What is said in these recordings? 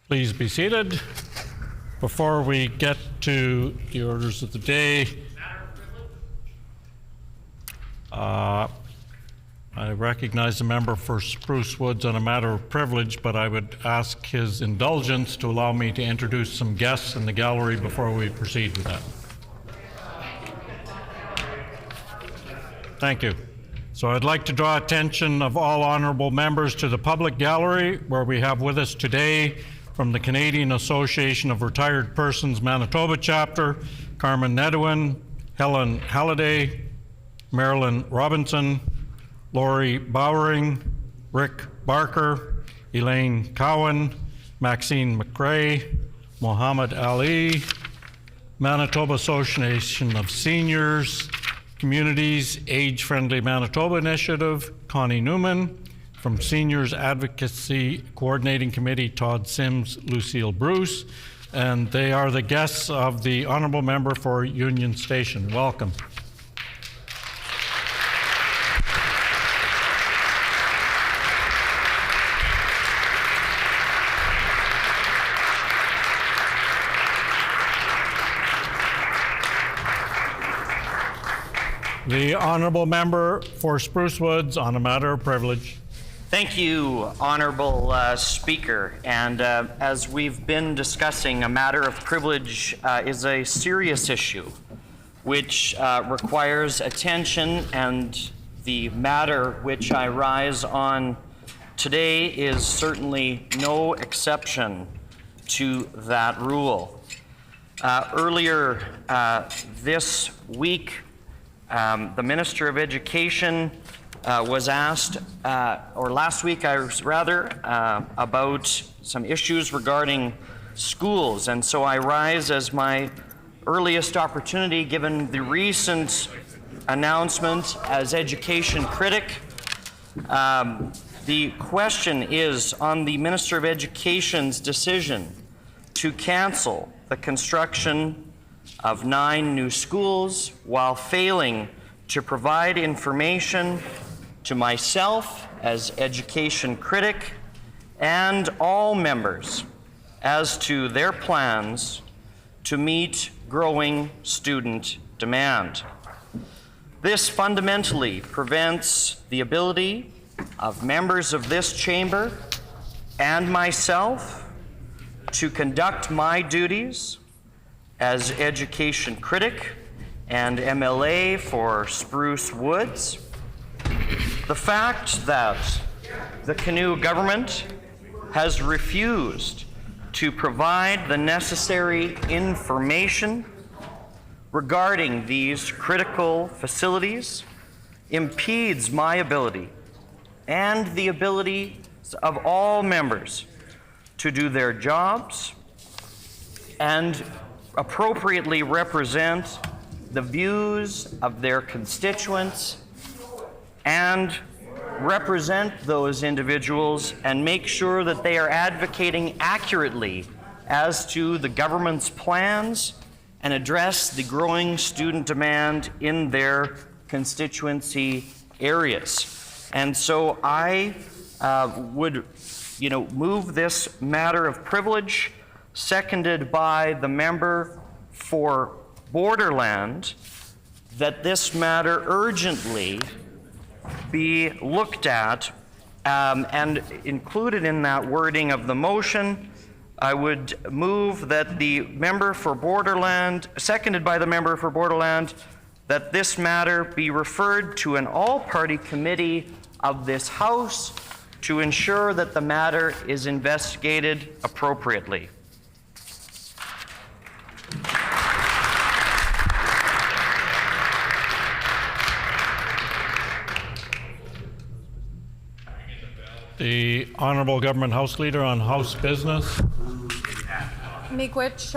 Please be seated. Before we get to the orders of the day, I recognize the member for Spruce Woods on a matter of privilege, but I would ask his indulgence to allow me to introduce some guests in the gallery before we proceed with that. Thank you. So I'd like to draw attention of all honorable members to the public gallery, where we have with us today from the Canadian Association of Retired Persons Manitoba Chapter, Carmen Nedwin, Helen Halliday, Marilyn Robinson, Laurie Bowering, Rick Barker, Elaine Cowan, Maxine McRae, Mohammed Ali, Manitoba Association of Seniors, Communities Age-Friendly Manitoba Initiative, Connie Newman, from Seniors Advocacy Coordinating Committee, Todd Sims, Lucille Bruce, and they are the guests of the Honourable Member for Union Station. Welcome. The Honourable Member for Spruce Woods on a matter of privilege. Thank you, Honourable Speaker. And as we've been discussing, a matter of privilege is a serious issue which requires attention, and the matter which I rise on today is certainly no exception to that rule. Earlier this week, the Minister of Education was asked, or last week I was rather, about some issues regarding schools. And so I rise as my earliest opportunity, given the recent announcement as education critic. The question is on the Minister of Education's decision to cancel the construction of 9 new schools while failing to provide information to myself as education critic and all members as to their plans to meet growing student demand. This fundamentally prevents the ability of members of this chamber and myself to conduct my duties as education critic and MLA for Spruce Woods. The fact that the Canoe government has refused to provide the necessary information regarding these critical facilities impedes my ability and the ability of all members to do their jobs and appropriately represent the views of their constituents and represent those individuals and make sure that they are advocating accurately as to the government's plans and address the growing student demand in their constituency areas. And so I would move this matter of privilege, seconded by the member for Borderland, that this matter urgently be looked at, and included in that wording of the motion, I would move that the member for Borderland, seconded by the member for Borderland, that this matter be referred to an all-party committee of this House to ensure that the matter is investigated appropriately. The Honourable Government House Leader on House Business. Miigwech,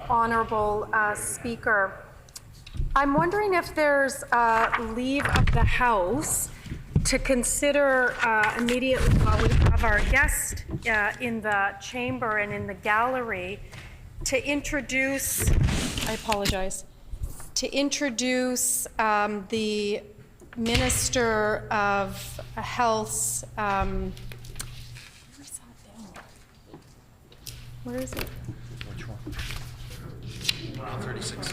Honourable Speaker. I'm wondering if there's leave of the House to consider immediately while we have our guest in the chamber and in the gallery to introduce, I apologize, to introduce the Minister of Health's, where's that Where is it? Which one? 36.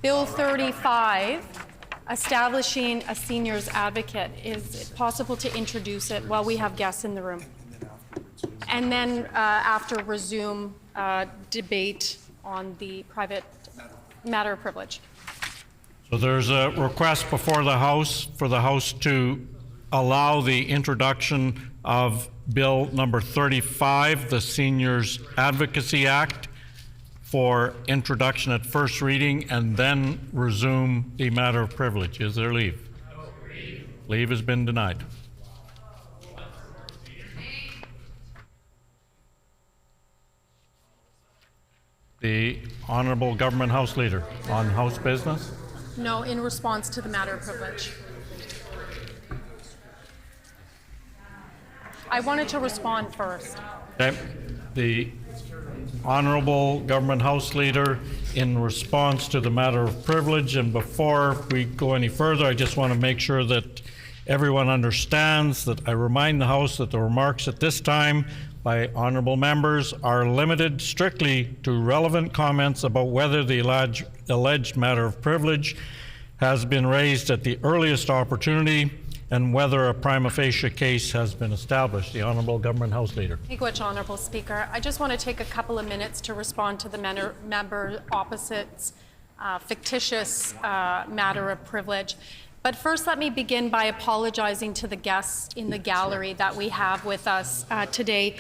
Bill 35, establishing a seniors advocate. Is it possible to introduce it while we have guests in the room? And then after resume debate on the private matter of privilege. So there's a request before the House for the House to allow the introduction of Bill number 35, the Seniors Advocacy Act, for introduction at first reading and then resume the matter of privilege. Is there leave? Leave has been denied. The Honourable Government House Leader on House business. No, in response to the matter of privilege. I wanted to respond first. Okay. The Honourable Government House Leader in response to the matter of privilege. And before we go any further, I just want to make sure that everyone understands that I remind the House that the remarks at this time by honourable members are limited strictly to relevant comments about whether the alleged matter of privilege has been raised at the earliest opportunity and whether a prima facie case has been established. The Honourable Government House Leader. Miigwech, Honourable Speaker. I just want to take a couple of minutes to respond to the member opposite's fictitious matter of privilege. But first, let me begin by apologizing to the guests in the gallery that we have with us today,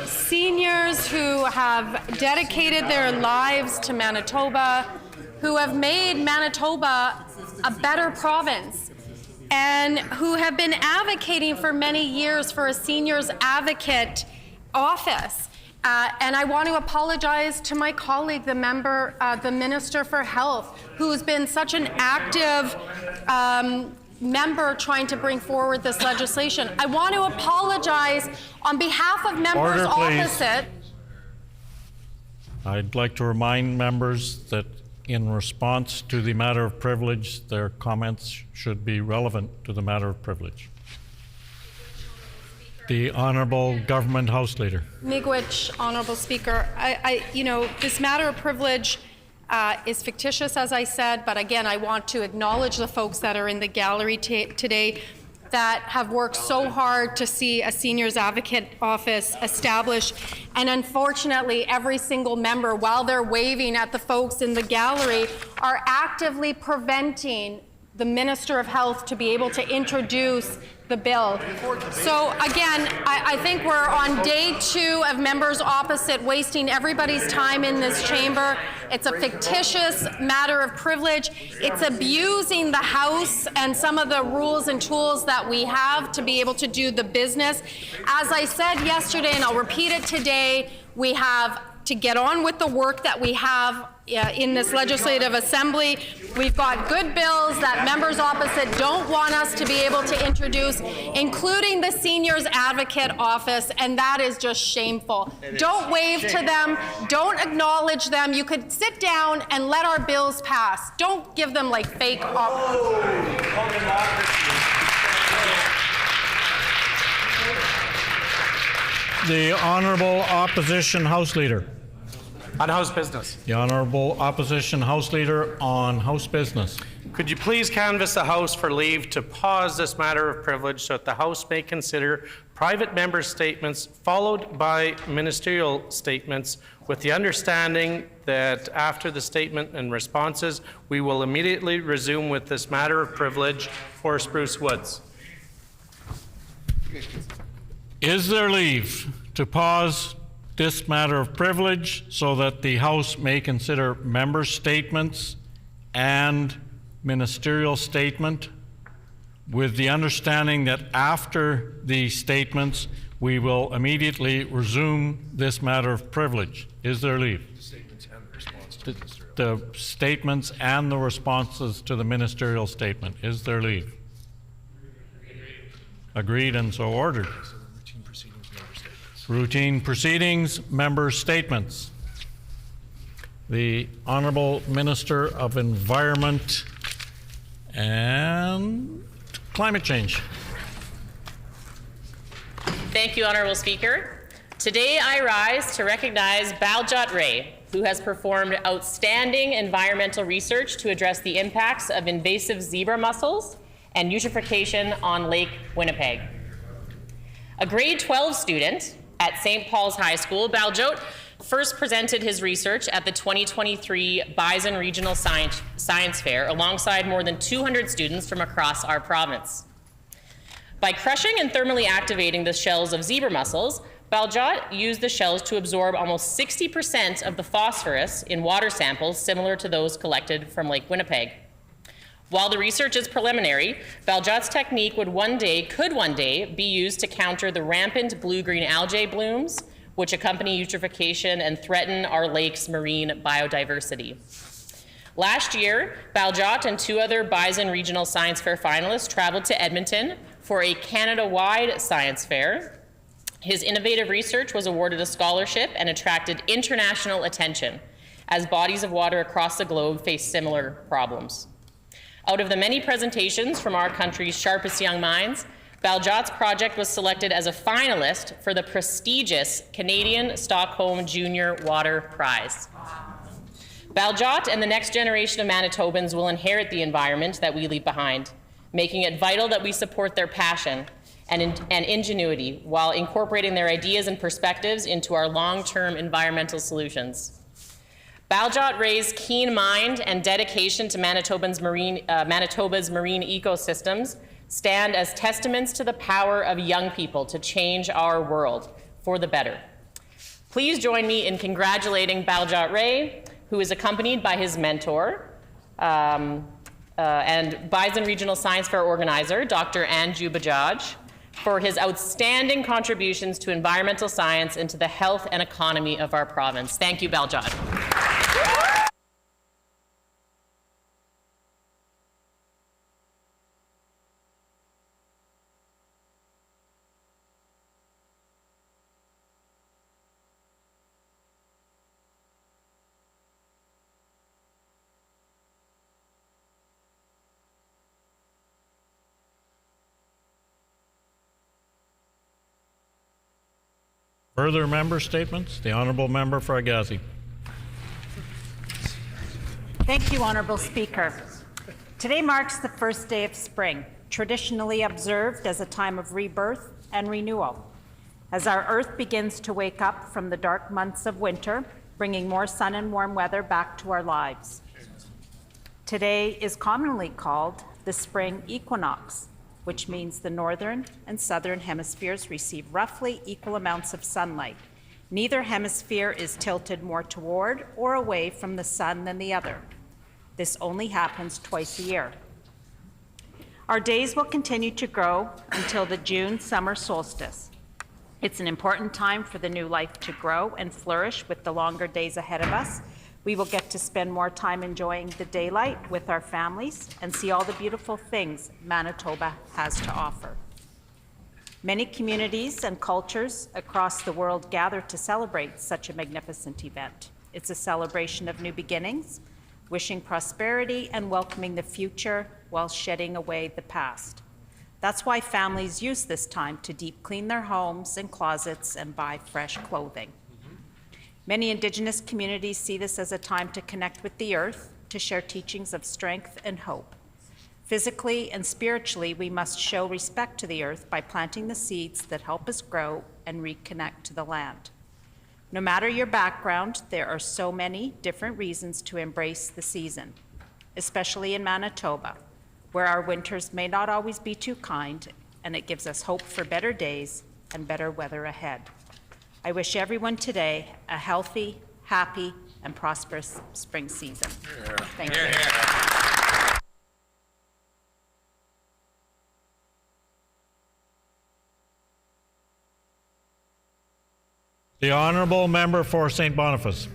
seniors who have dedicated their lives to Manitoba, who have made Manitoba a better province, and who have been advocating for many years for a seniors advocate office. And I want to apologize to my colleague, the Minister for Health, who's been such an active member trying to bring forward this legislation. I want to apologize on behalf of members opposite. I'd like to remind members that in response to the matter of privilege, their comments should be relevant to the matter of privilege. The Honourable Government House Leader. Miigwech, Honourable Speaker. This matter of privilege is fictitious, as I said, but again, I want to acknowledge the folks that are in the gallery today that have worked so hard to see a seniors advocate office established. And unfortunately, every single member, while they're waving at the folks in the gallery, are actively preventing the Minister of Health to be able to introduce the bill. So again, I think we're on day 2 of members opposite wasting everybody's time in this chamber. It's a fictitious matter of privilege. It's abusing the House and some of the rules and tools that we have to be able to do the business. As I said yesterday, and I'll repeat it today, we have to get on with the work that we have in this legislative assembly. We've got good bills that members opposite don't want us to be able to introduce, including the Seniors Advocate Office, and that is just shameful. Don't wave to them. Don't acknowledge them. You could sit down and let our bills pass. Don't give them like fake The Honourable Opposition House Leader. On House business. The Honourable Opposition House Leader on House business. Could you please canvass the House for leave to pause this matter of privilege so that the House may consider private member statements followed by ministerial statements, with the understanding that after the statement and responses, we will immediately resume with this matter of privilege for Spruce Woods. Is there leave to pause this matter of privilege so that the House may consider member statements and ministerial statement, with the understanding that after the statements, we will immediately resume this matter of privilege? Is there leave? The statements and the response to the ministerial. The statements and the responses to the ministerial statement. Is there leave? Agreed and so ordered. Routine proceedings, member statements. The Honourable Minister of Environment and Climate Change. Thank you, Honourable Speaker. Today I rise to recognize Baljot Ray, who has performed outstanding environmental research to address the impacts of invasive zebra mussels and eutrophication on Lake Winnipeg. A grade 12 student at St. Paul's High School, Baljot first presented his research at the 2023 Bison Regional Science Fair alongside more than 200 students from across our province. By crushing and thermally activating the shells of zebra mussels, Baljot used the shells to absorb almost 60% of the phosphorus in water samples similar to those collected from Lake Winnipeg. While the research is preliminary, Baljot's technique could one day be used to counter the rampant blue-green algae blooms, which accompany eutrophication and threaten our lake's marine biodiversity. Last year, Baljot and 2 other Bison Regional Science Fair finalists traveled to Edmonton for a Canada-wide science fair. His innovative research was awarded a scholarship and attracted international attention as bodies of water across the globe face similar problems. Out of the many presentations from our country's sharpest young minds, Baljot's project was selected as a finalist for the prestigious Canadian Stockholm Junior Water Prize. Baljot and the next generation of Manitobans will inherit the environment that we leave behind, making it vital that we support their passion and ingenuity while incorporating their ideas and perspectives into our long-term environmental solutions. Baljot Ray's keen mind and dedication to Manitoba's marine ecosystems stand as testaments to the power of young people to change our world for the better. Please join me in congratulating Baljot Ray, who is accompanied by his mentor and Bison Regional Science Fair organizer, Dr. Anju Bajaj, for his outstanding contributions to environmental science and to the health and economy of our province. Thank you, Baljot. Further member statements? The Honourable Member for Agassiz. Thank you, Honourable Speaker. Today marks the first day of spring, traditionally observed as a time of rebirth and renewal. As our Earth begins to wake up from the dark months of winter, bringing more sun and warm weather back to our lives. Today is commonly called the spring equinox, which means the northern and southern hemispheres receive roughly equal amounts of sunlight. Neither hemisphere is tilted more toward or away from the sun than the other. This only happens twice a year. Our days will continue to grow until the June summer solstice. It's an important time for the new life to grow and flourish with the longer days ahead of us. We will get to spend more time enjoying the daylight with our families and see all the beautiful things Manitoba has to offer. Many communities and cultures across the world gather to celebrate such a magnificent event. It's a celebration of new beginnings, wishing prosperity and welcoming the future while shedding away the past. That's why families use this time to deep clean their homes and closets and buy fresh clothing. Many Indigenous communities see this as a time to connect with the earth, to share teachings of strength and hope. Physically and spiritually, we must show respect to the earth by planting the seeds that help us grow and reconnect to the land. No matter your background, there are so many different reasons to embrace the season, especially in Manitoba, where our winters may not always be too kind, and it gives us hope for better days and better weather ahead. I wish everyone today a healthy, happy, and prosperous spring season. Thank you. The Honourable Member for St. Boniface.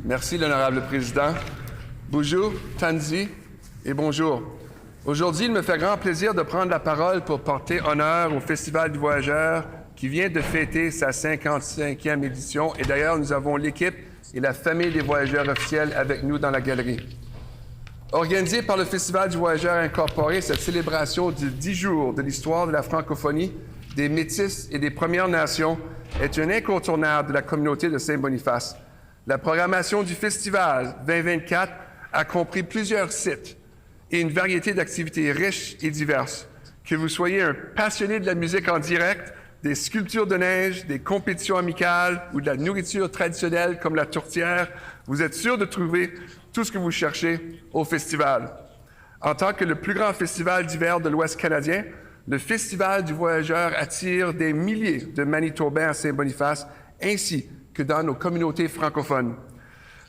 Merci, l'Honorable Président. Bonjour, Tanzi, et bonjour. Aujourd'hui, il me fait grand plaisir de prendre la parole pour porter honneur au Festival du Voyageur qui vient de fêter sa 55e édition. Et d'ailleurs, nous avons l'équipe et la famille des voyageurs officiels avec nous dans la galerie. Organisée par le Festival du Voyageur Incorporé, cette célébration de 10 jours de l'histoire de la francophonie des Métis et des Premières Nations est un incontournable de la communauté de Saint-Boniface. La programmation du Festival 2024 a compris plusieurs sites et une variété d'activités riches et diverses. Que vous soyez un passionné de la musique en direct, des sculptures de neige, des compétitions amicales ou de la nourriture traditionnelle comme la tourtière, vous êtes sûr de trouver tout ce que vous cherchez au festival. En tant que le plus grand festival d'hiver de l'Ouest canadien, le Festival du Voyageur attire des milliers de Manitobains à Saint-Boniface, ainsi que dans nos communautés francophones.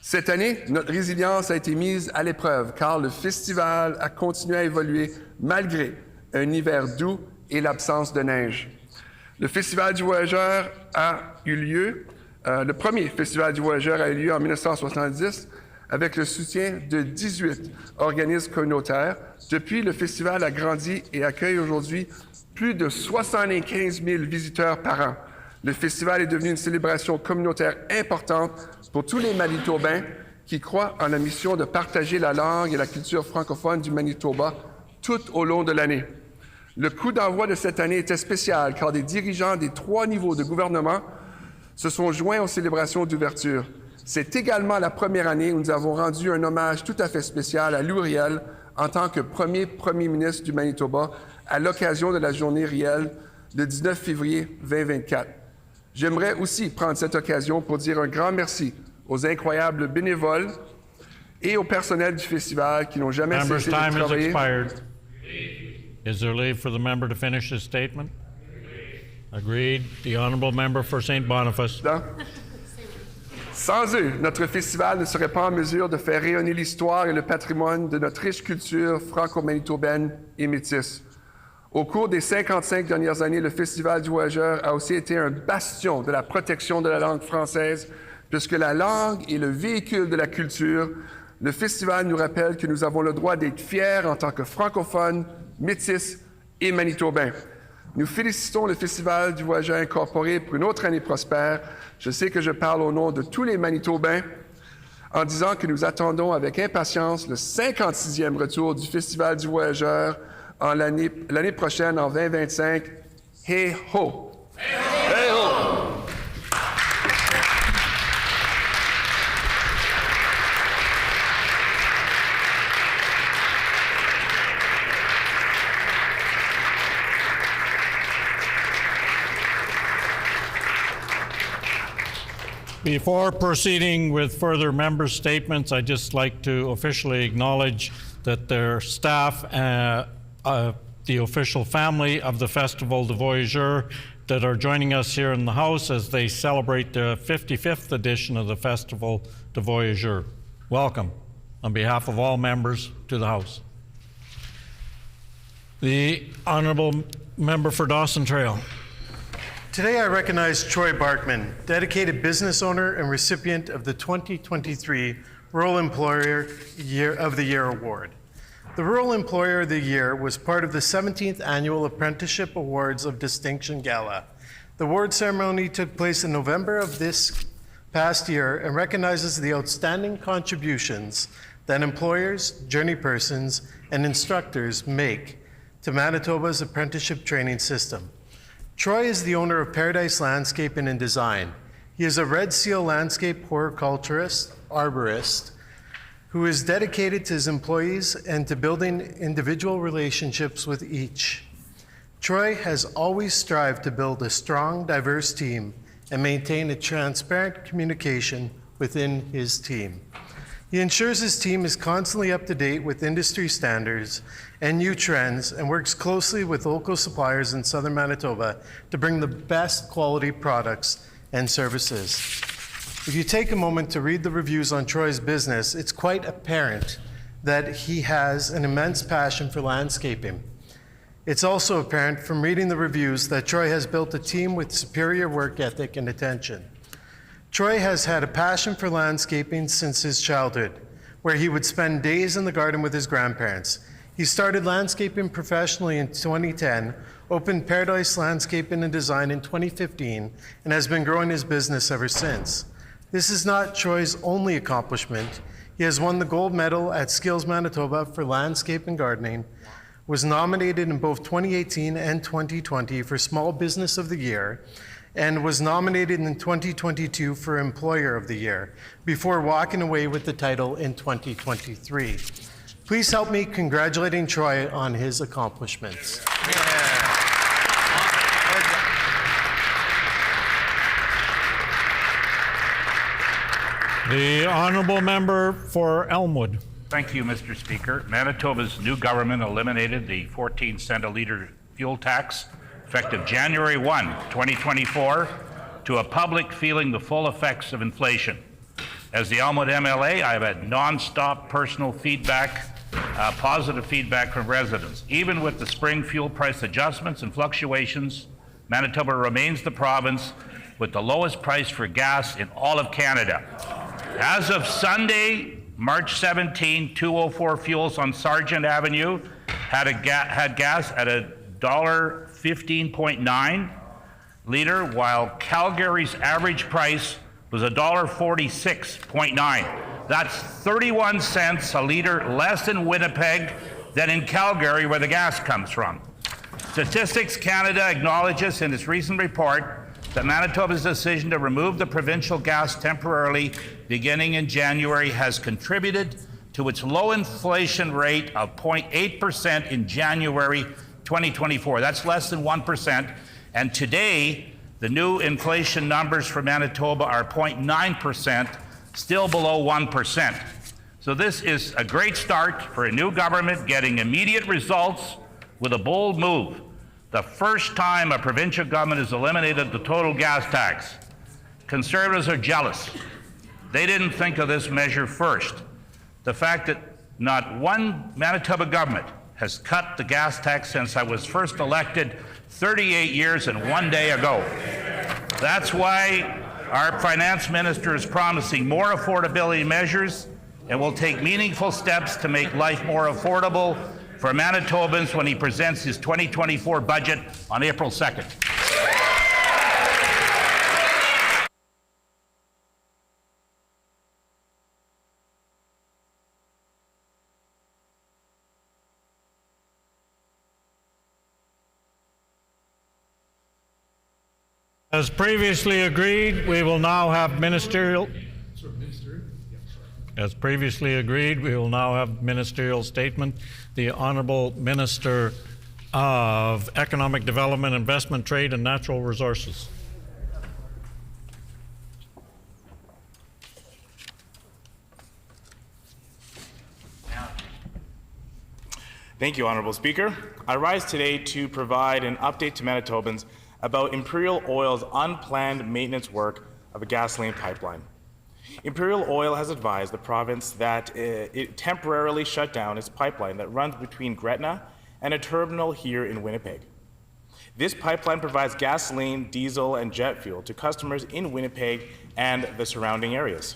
Cette année, notre résilience a été mise à l'épreuve, car le festival a continué à évoluer malgré un hiver doux et l'absence de neige. Le Festival du Voyageur a eu lieu, le premier Festival du Voyageur a eu lieu en 1970 avec le soutien de 18 organismes communautaires. Depuis, le festival a grandi et accueille aujourd'hui plus de 75 000 visiteurs par an. Le festival est devenu une célébration communautaire importante pour tous les Manitobains qui croient en la mission de partager la langue et la culture francophone du Manitoba tout au long de l'année. Le coup d'envoi de cette année était spécial car des dirigeants des 3 niveaux de gouvernement se sont joints aux célébrations d'ouverture. C'est également la première année où nous avons rendu un hommage tout à fait spécial à Lou Riel en tant que premier ministre du Manitoba à l'occasion de la journée Riel le 19 février 2024. J'aimerais aussi prendre cette occasion pour dire un grand merci aux incroyables bénévoles et au personnel du festival qui n'ont jamais Member's cessé de time has travailler. expired. Is there leave for the member to finish his statement? Agreed. The honourable member for St. Boniface. Sans eux, notre festival ne serait pas en mesure de faire rayonner l'histoire et le patrimoine de notre riche culture franco-manitobaine et métisse. Au cours des 55 dernières années, le Festival du Voyageur a aussi été un bastion de la protection de la langue française, puisque la langue est le véhicule de la culture. Le festival nous rappelle que nous avons le droit d'être fiers en tant que francophones, métis et manitobains. Nous félicitons le Festival du Voyageur incorporé pour une autre année prospère. Je sais que je parle au nom de tous les Manitobains en disant que nous attendons avec impatience le 56e retour du Festival du Voyageur l'année prochaine, en 2025. Hey ho! Hey ho! Before proceeding with further member statements, I'd just like to officially acknowledge that their staff, the official family of the Festival de Voyageurs that are joining us here in the House as they celebrate the 55th edition of the Festival de Voyageurs. Welcome on behalf of all members to the House. The Honourable Member for Dawson Trail. Today I recognize Troy Barkman, dedicated business owner and recipient of the 2023 Rural Employer of the Year Award. The Rural Employer of the Year was part of the 17th Annual Apprenticeship Awards of Distinction Gala. The award ceremony took place in November of this past year and recognizes the outstanding contributions that employers, journey persons, and instructors make to Manitoba's apprenticeship training system. Troy is the owner of Paradise Landscaping and Design. He is a Red Seal landscape horticulturist, arborist, who is dedicated to his employees and to building individual relationships with each. Troy has always strived to build a strong, diverse team and maintain a transparent communication within his team. He ensures his team is constantly up to date with industry standards and new trends and works closely with local suppliers in southern Manitoba to bring the best quality products and services. If you take a moment to read the reviews on Troy's business, it's quite apparent that he has an immense passion for landscaping. It's also apparent from reading the reviews that Troy has built a team with superior work ethic and attention. Troy has had a passion for landscaping since his childhood, where he would spend days in the garden with his grandparents. He started landscaping professionally in 2010, opened Paradise Landscaping and Design in 2015, and has been growing his business ever since. This is not Troy's only accomplishment. He has won the gold medal at Skills Manitoba for landscape and gardening, was nominated in both 2018 and 2020 for Small Business of the Year, and was nominated in 2022 for Employer of the Year, before walking away with the title in 2023. Please help me congratulating Troy on his accomplishments. The honourable member for Elmwood. Thank you, Mr. Speaker. Manitoba's new government eliminated the 14-cent a litre fuel tax effective January 1, 2024, to a public feeling the full effects of inflation. As the Elmwood MLA, I have had non-stop personal feedback, positive feedback from residents. Even with the spring fuel price adjustments and fluctuations, Manitoba remains the province with the lowest price for gas in all of Canada. As of Sunday, March 17, 204 Fuels on Sargent Avenue had gas at $1.15.9 liter, while Calgary's average price was $1.46.9. That's 31 cents a liter less in Winnipeg than in Calgary, where the gas comes from. Statistics Canada acknowledges in its recent report that Manitoba's decision to remove the provincial gas temporarily beginning in January has contributed to its low inflation rate of 0.8% in January 2024. That's less than 1%. And today, the new inflation numbers for Manitoba are 0.9%, still below 1%. So this is a great start for a new government getting immediate results with a bold move. The first time a provincial government has eliminated the total gas tax. Conservatives are jealous. They didn't think of this measure first. The fact that not one Manitoba government has cut the gas tax since I was first elected 38 years and 1 day ago. That's why our finance minister is promising more affordability measures and will take meaningful steps to make life more affordable for Manitobans when he presents his 2024 budget on April 2nd. As previously agreed, we will now have ministerial. As previously agreed, we will now have ministerial statement. The Honourable Minister of Economic Development, Investment, Trade and Natural Resources. Thank you, Honourable Speaker. I rise today to provide an update to Manitobans about Imperial Oil's unplanned maintenance work of a gasoline pipeline. Imperial Oil has advised the province that it temporarily shut down its pipeline that runs between Gretna and a terminal here in Winnipeg. This pipeline provides gasoline, diesel, and jet fuel to customers in Winnipeg and the surrounding areas.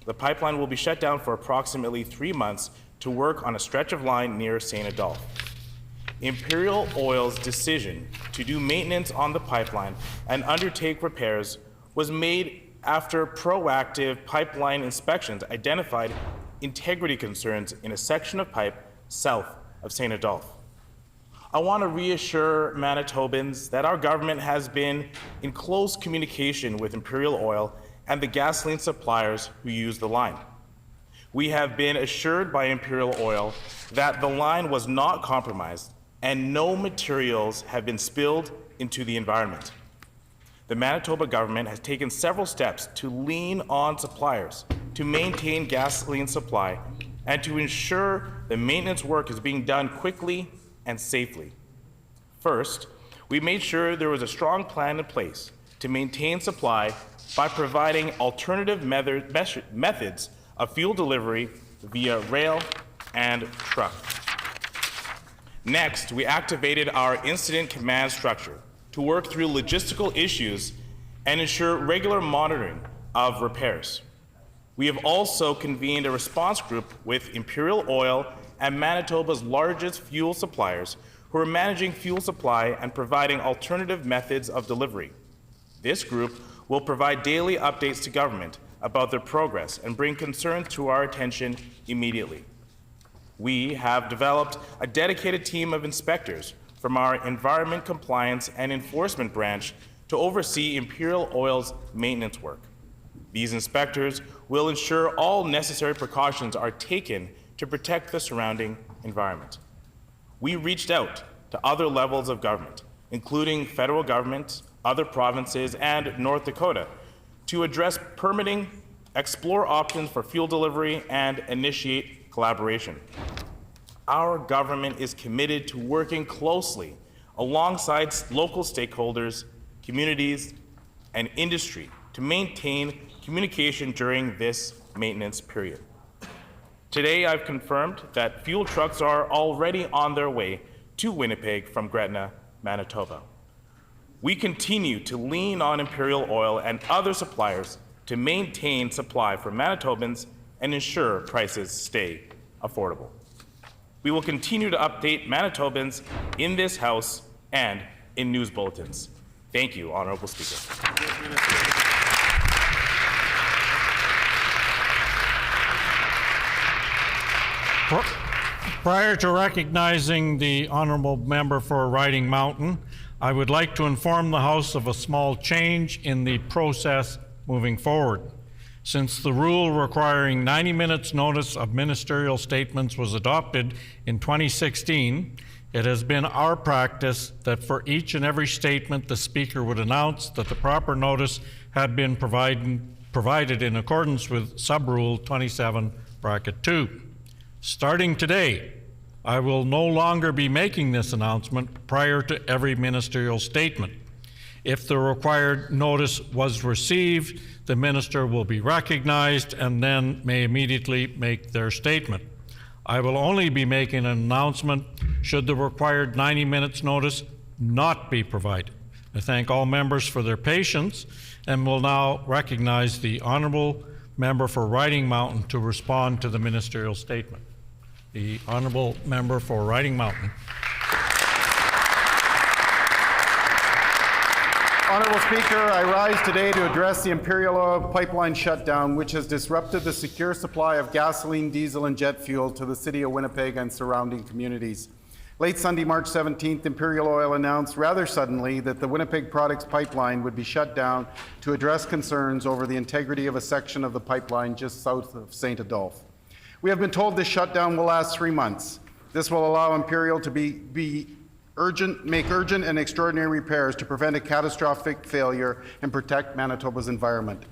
The pipeline will be shut down for approximately 3 months to work on a stretch of line near St. Adolphe. Imperial Oil's decision to do maintenance on the pipeline and undertake repairs was made after proactive pipeline inspections identified integrity concerns in a section of pipe south of St. Adolphe. I want to reassure Manitobans that our government has been in close communication with Imperial Oil and the gasoline suppliers who use the line. We have been assured by Imperial Oil that the line was not compromised and no materials have been spilled into the environment. The Manitoba government has taken several steps to lean on suppliers to maintain gasoline supply and to ensure the maintenance work is being done quickly and safely. First, we made sure there was a strong plan in place to maintain supply by providing alternative methods of fuel delivery via rail and truck. Next, we activated our incident command structure to work through logistical issues and ensure regular monitoring of repairs. We have also convened a response group with Imperial Oil and Manitoba's largest fuel suppliers who are managing fuel supply and providing alternative methods of delivery. This group will provide daily updates to government about their progress and bring concerns to our attention immediately. We have developed a dedicated team of inspectors from our Environment Compliance and Enforcement branch to oversee Imperial Oil's maintenance work. These inspectors will ensure all necessary precautions are taken to protect the surrounding environment. We reached out to other levels of government, including federal government, other provinces, and North Dakota, to address permitting, explore options for fuel delivery, and initiate collaboration. Our government is committed to working closely alongside local stakeholders, communities, and industry to maintain communication during this maintenance period. Today, I've confirmed that fuel trucks are already on their way to Winnipeg from Gretna, Manitoba. We continue to lean on Imperial Oil and other suppliers to maintain supply for Manitobans and ensure prices stay affordable. We will continue to update Manitobans in this House and in news bulletins. Thank you, Honourable Speaker. Prior to recognizing the honourable member for Riding Mountain, I would like to inform the House of a small change in the process moving forward. Since the rule requiring 90 minutes notice of ministerial statements was adopted in 2016, it has been our practice that for each and every statement the Speaker would announce that the proper notice had been provided in accordance with Sub-Rule 27(2). Starting today, I will no longer be making this announcement prior to every ministerial statement. If the required notice was received, the minister will be recognized and then may immediately make their statement. I will only be making an announcement should the required 90 minutes notice not be provided. I thank all members for their patience and will now recognize the honourable member for Riding Mountain to respond to the ministerial statement. The honourable member for Riding Mountain. Honourable Speaker, I rise today to address the Imperial Oil pipeline shutdown, which has disrupted the secure supply of gasoline, diesel, and jet fuel to the City of Winnipeg and surrounding communities. Late Sunday, March 17th, Imperial Oil announced rather suddenly that the Winnipeg Products Pipeline would be shut down to address concerns over the integrity of a section of the pipeline just south of St. Adolphe. We have been told this shutdown will last 3 months. This will allow Imperial to make urgent and extraordinary repairs to prevent a catastrophic failure and protect Manitoba's environment.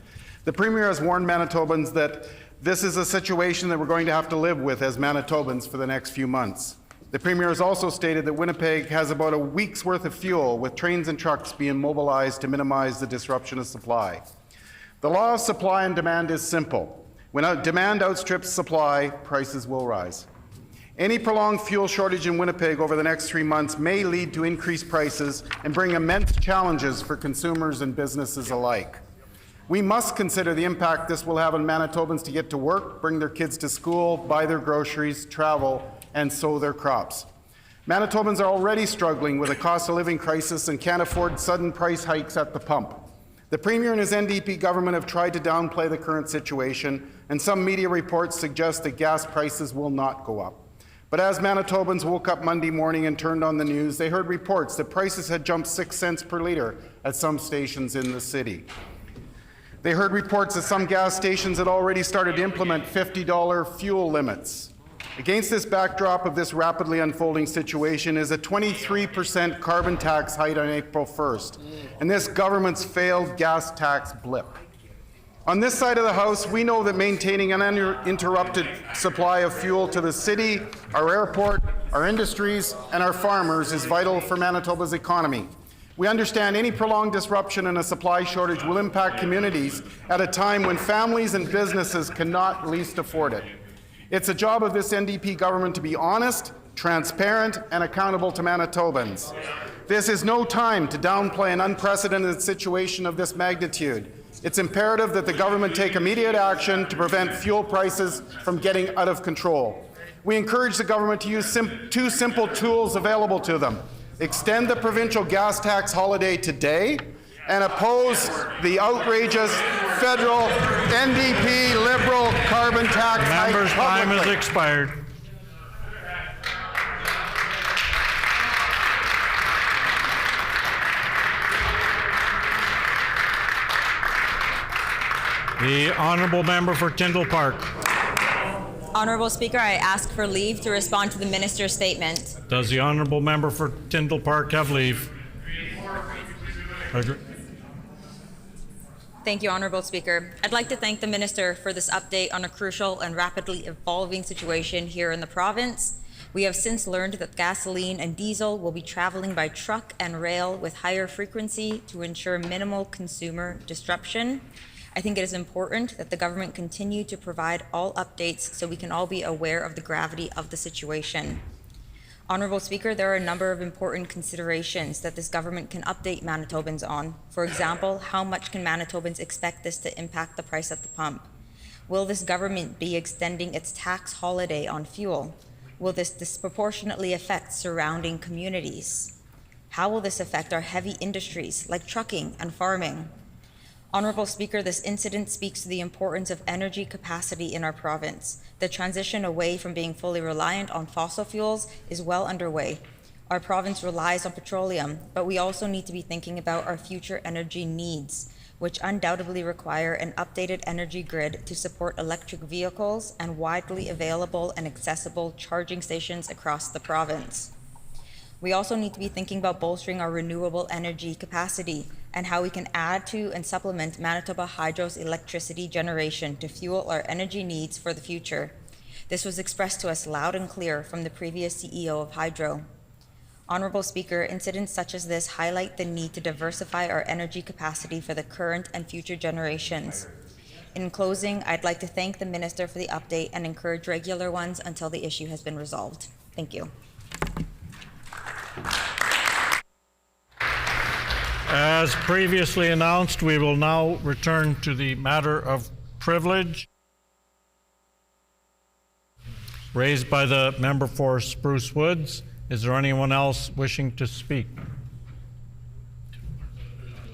The Premier has warned Manitobans that this is a situation that we're going to have to live with as Manitobans for the next few months. The Premier has also stated that Winnipeg has about a week's worth of fuel, with trains and trucks being mobilized to minimize the disruption of supply. The law of supply and demand is simple. When demand outstrips supply, prices will rise. Any prolonged fuel shortage in Winnipeg over the next 3 months may lead to increased prices and bring immense challenges for consumers and businesses alike. We must consider the impact this will have on Manitobans to get to work, bring their kids to school, buy their groceries, travel, and sow their crops. Manitobans are already struggling with a cost of living crisis and can't afford sudden price hikes at the pump. The Premier and his NDP government have tried to downplay the current situation, and some media reports suggest that gas prices will not go up. But as Manitobans woke up Monday morning and turned on the news, they heard reports that prices had jumped 6 cents per litre at some stations in the city. They heard reports that some gas stations had already started to implement $50 fuel limits. Against this backdrop of this rapidly unfolding situation is a 23% carbon tax hike on April 1st, and this government's failed gas tax blip. On this side of the House, we know that maintaining an uninterrupted supply of fuel to the city, our airport, our industries, and our farmers is vital for Manitoba's economy. We understand any prolonged disruption in a supply shortage will impact communities at a time when families and businesses cannot least afford it. It's a job of this NDP government to be honest, transparent, and accountable to Manitobans. This is no time to downplay an unprecedented situation of this magnitude. It's imperative that the government take immediate action to prevent fuel prices from getting out of control. We encourage the government to use two simple tools available to them: extend the provincial gas tax holiday today and oppose the outrageous federal NDP Liberal carbon tax hike Member's time has publicly. expired. The honourable member for Tyndall Park. Honourable Speaker, I ask for leave to respond to the minister's statement. Does the honourable member for Tyndall Park have leave? Thank you, Honourable Speaker. I'd like to thank the Minister for this update on a crucial and rapidly evolving situation here in the province. We have since learned that gasoline and diesel will be travelling by truck and rail with higher frequency to ensure minimal consumer disruption. I think it is important that the government continue to provide all updates so we can all be aware of the gravity of the situation. Honourable Speaker, there are a number of important considerations that this government can update Manitobans on. For example, how much can Manitobans expect this to impact the price at the pump? Will this government be extending its tax holiday on fuel? Will this disproportionately affect surrounding communities? How will this affect our heavy industries like trucking and farming? Honourable Speaker, this incident speaks to the importance of energy capacity in our province. The transition away from being fully reliant on fossil fuels is well underway. Our province relies on petroleum, but we also need to be thinking about our future energy needs, which undoubtedly require an updated energy grid to support electric vehicles and widely available and accessible charging stations across the province. We also need to be thinking about bolstering our renewable energy capacity and how we can add to and supplement Manitoba Hydro's electricity generation to fuel our energy needs for the future. This was expressed to us loud and clear from the previous CEO of Hydro. Honourable Speaker, incidents such as this highlight the need to diversify our energy capacity for the current and future generations. In closing, I'd like to thank the Minister for the update and encourage regular ones until the issue has been resolved. Thank you. As previously announced, we will now return to the matter of privilege raised by the member for Spruce Woods. Is there anyone else wishing to speak?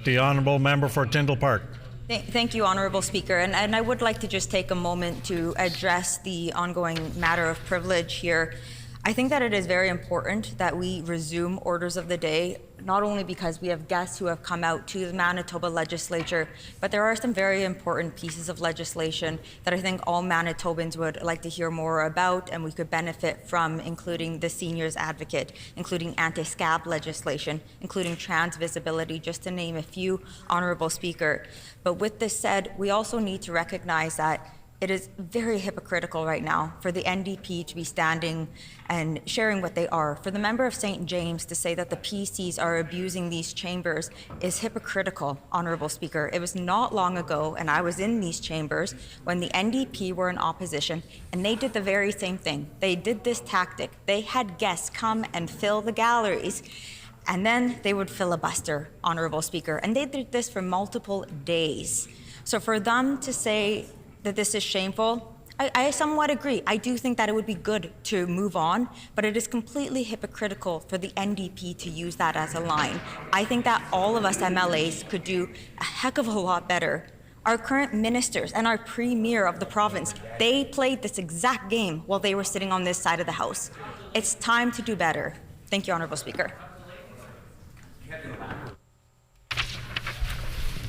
The honourable member for Tyndall Park. Thank you, Honourable Speaker. And I would like to just take a moment to address the ongoing matter of privilege here. I think that it is very important that we resume orders of the day, not only because we have guests who have come out to the Manitoba Legislature, but there are some very important pieces of legislation that I think all Manitobans would like to hear more about and we could benefit from, including the Seniors Advocate, including anti-scab legislation, including trans visibility, just to name a few, Honourable Speaker. But with this said, we also need to recognize that it is very hypocritical right now for the NDP to be standing and sharing what they are. For the member of St. James to say that the PCs are abusing these chambers is hypocritical, Honourable Speaker. It was not long ago, and I was in these chambers, when the NDP were in opposition, and they did the very same thing. They did this tactic. They had guests come and fill the galleries, and then they would filibuster, Honourable Speaker. And they did this for multiple days. So for them to say that this is shameful, I somewhat agree. I do think that it would be good to move on, but it is completely hypocritical for the NDP to use that as a line. I think that all of us MLAs could do a heck of a lot better. Our current ministers and our premier of the province, they played this exact game while they were sitting on this side of the House. It's time to do better. Thank you, Honourable Speaker.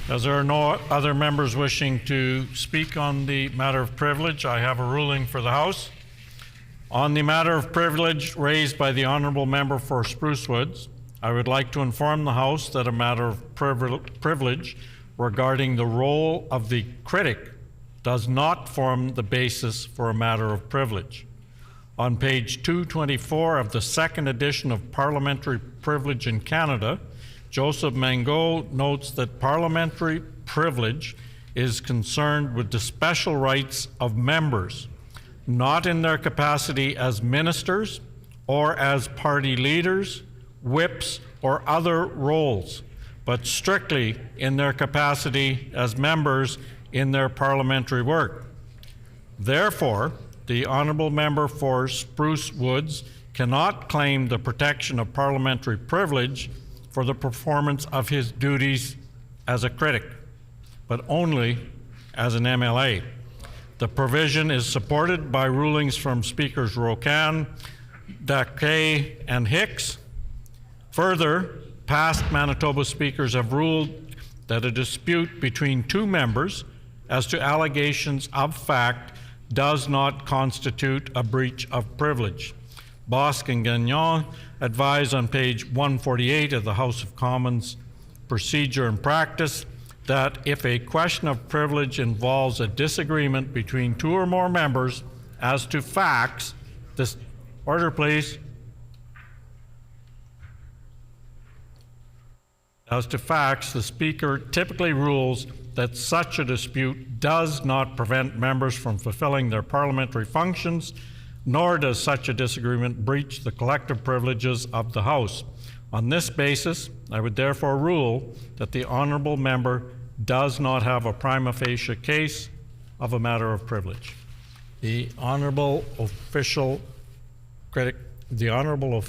As there are no other members wishing to speak on the matter of privilege, I have a ruling for the House. On the matter of privilege raised by the honourable member for Spruce Woods, I would like to inform the House that a matter of privilege regarding the role of the critic does not form the basis for a matter of privilege. On page 224 of the second edition of Parliamentary Privilege in Canada, Joseph Mangot notes that parliamentary privilege is concerned with the special rights of members, not in their capacity as ministers or as party leaders, whips, or other roles, but strictly in their capacity as members in their parliamentary work. Therefore, the honourable member for Spruce Woods cannot claim the protection of parliamentary privilege for the performance of his duties as a critic, but only as an MLA. The provision is supported by rulings from Speakers Rocan, Dakay, and Hicks. Further, past Manitoba speakers have ruled that a dispute between two members as to allegations of fact does not constitute a breach of privilege. Bosque and Gagnon advise on page 148 of the House of Commons Procedure and Practice that if a question of privilege involves a disagreement between two or more members as to facts, this order, please. As to facts, the Speaker typically rules that such a dispute does not prevent members from fulfilling their parliamentary functions, nor does such a disagreement breach the collective privileges of the House. On this basis, I would therefore rule that the honourable member does not have a prima facie case of a matter of privilege. The honourable official critic, the honourable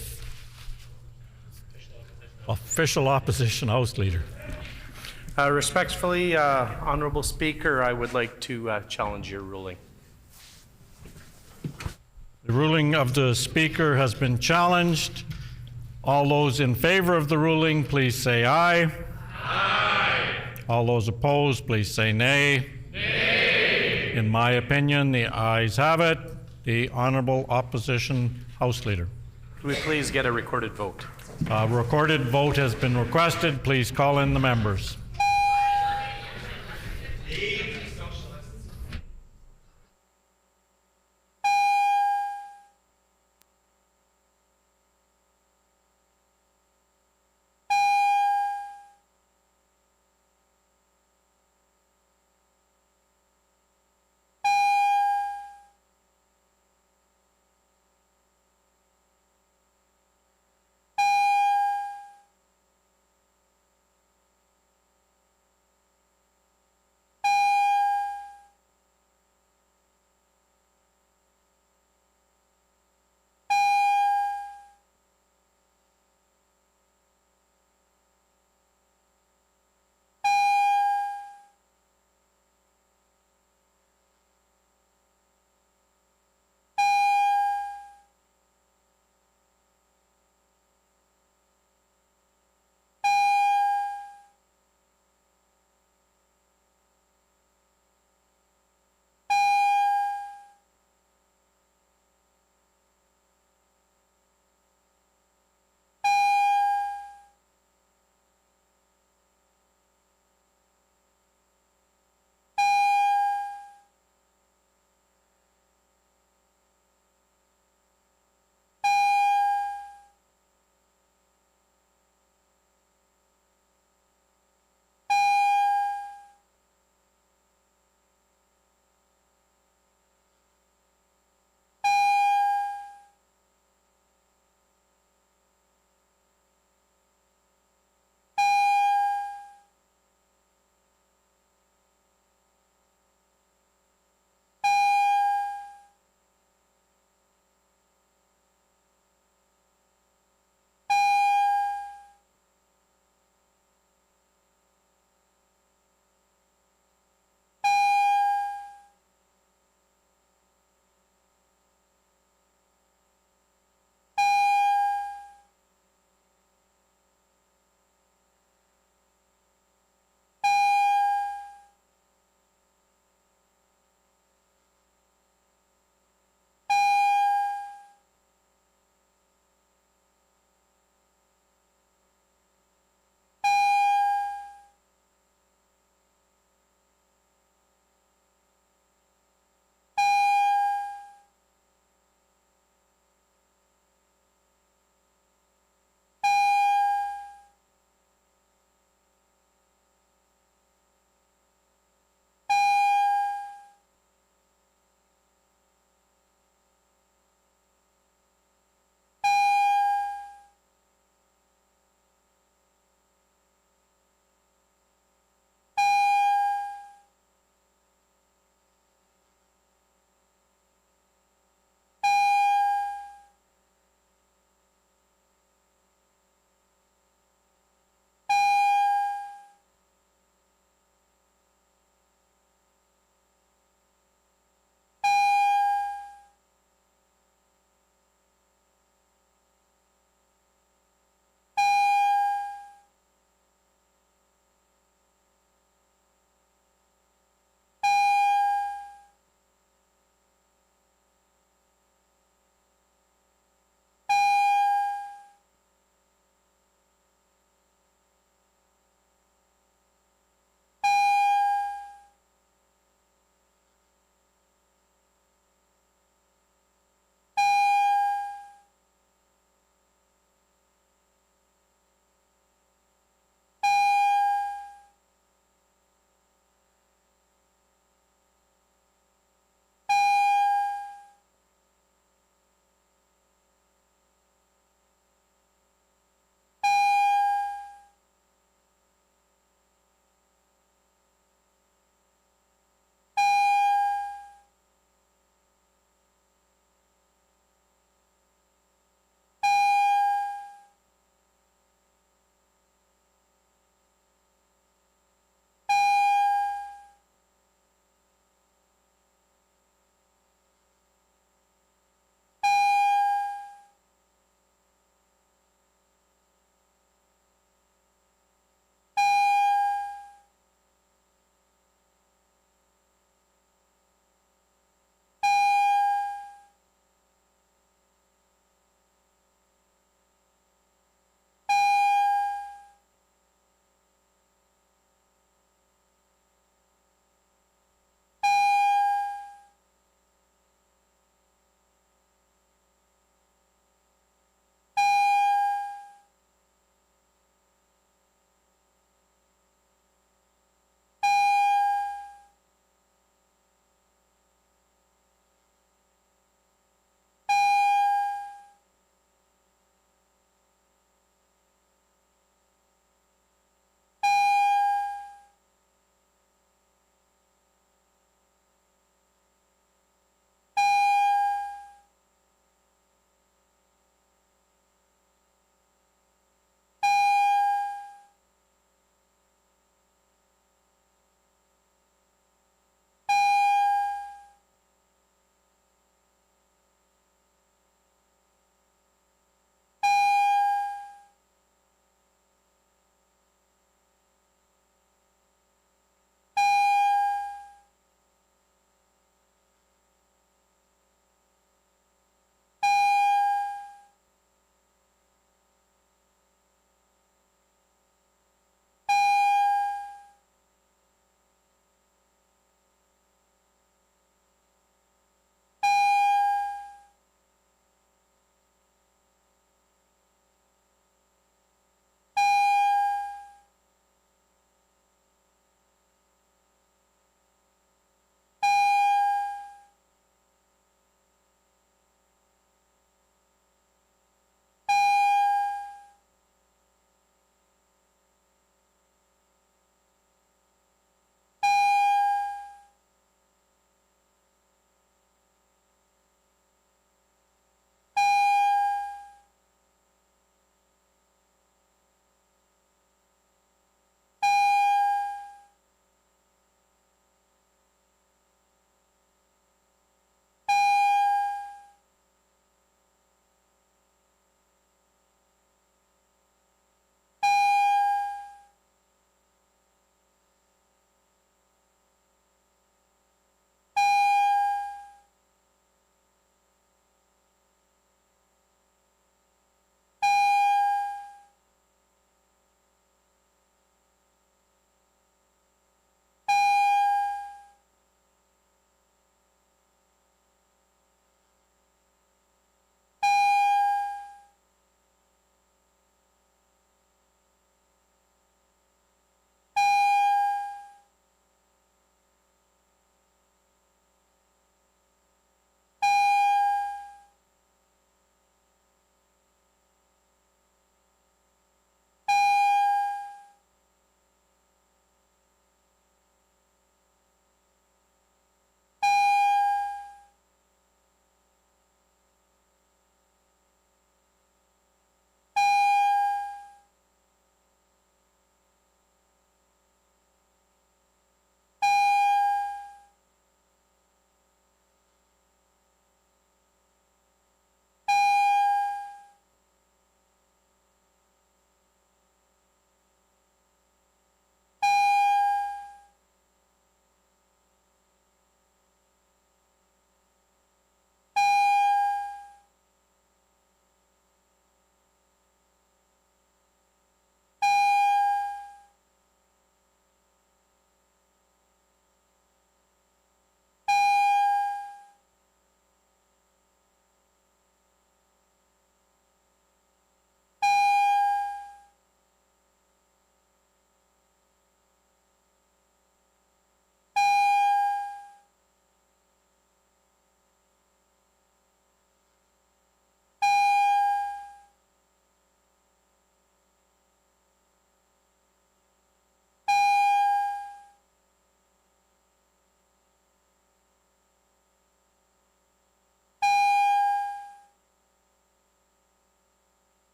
official opposition House Leader. Respectfully, Honourable Speaker, I would like to challenge your ruling. The ruling of the Speaker has been challenged. All those in favor of the ruling, please say aye. Aye. All those opposed, please say nay. Nay. In my opinion, the ayes have it. The Honourable Opposition House Leader. Could we please get a recorded vote? A recorded vote has been requested. Please call in the members.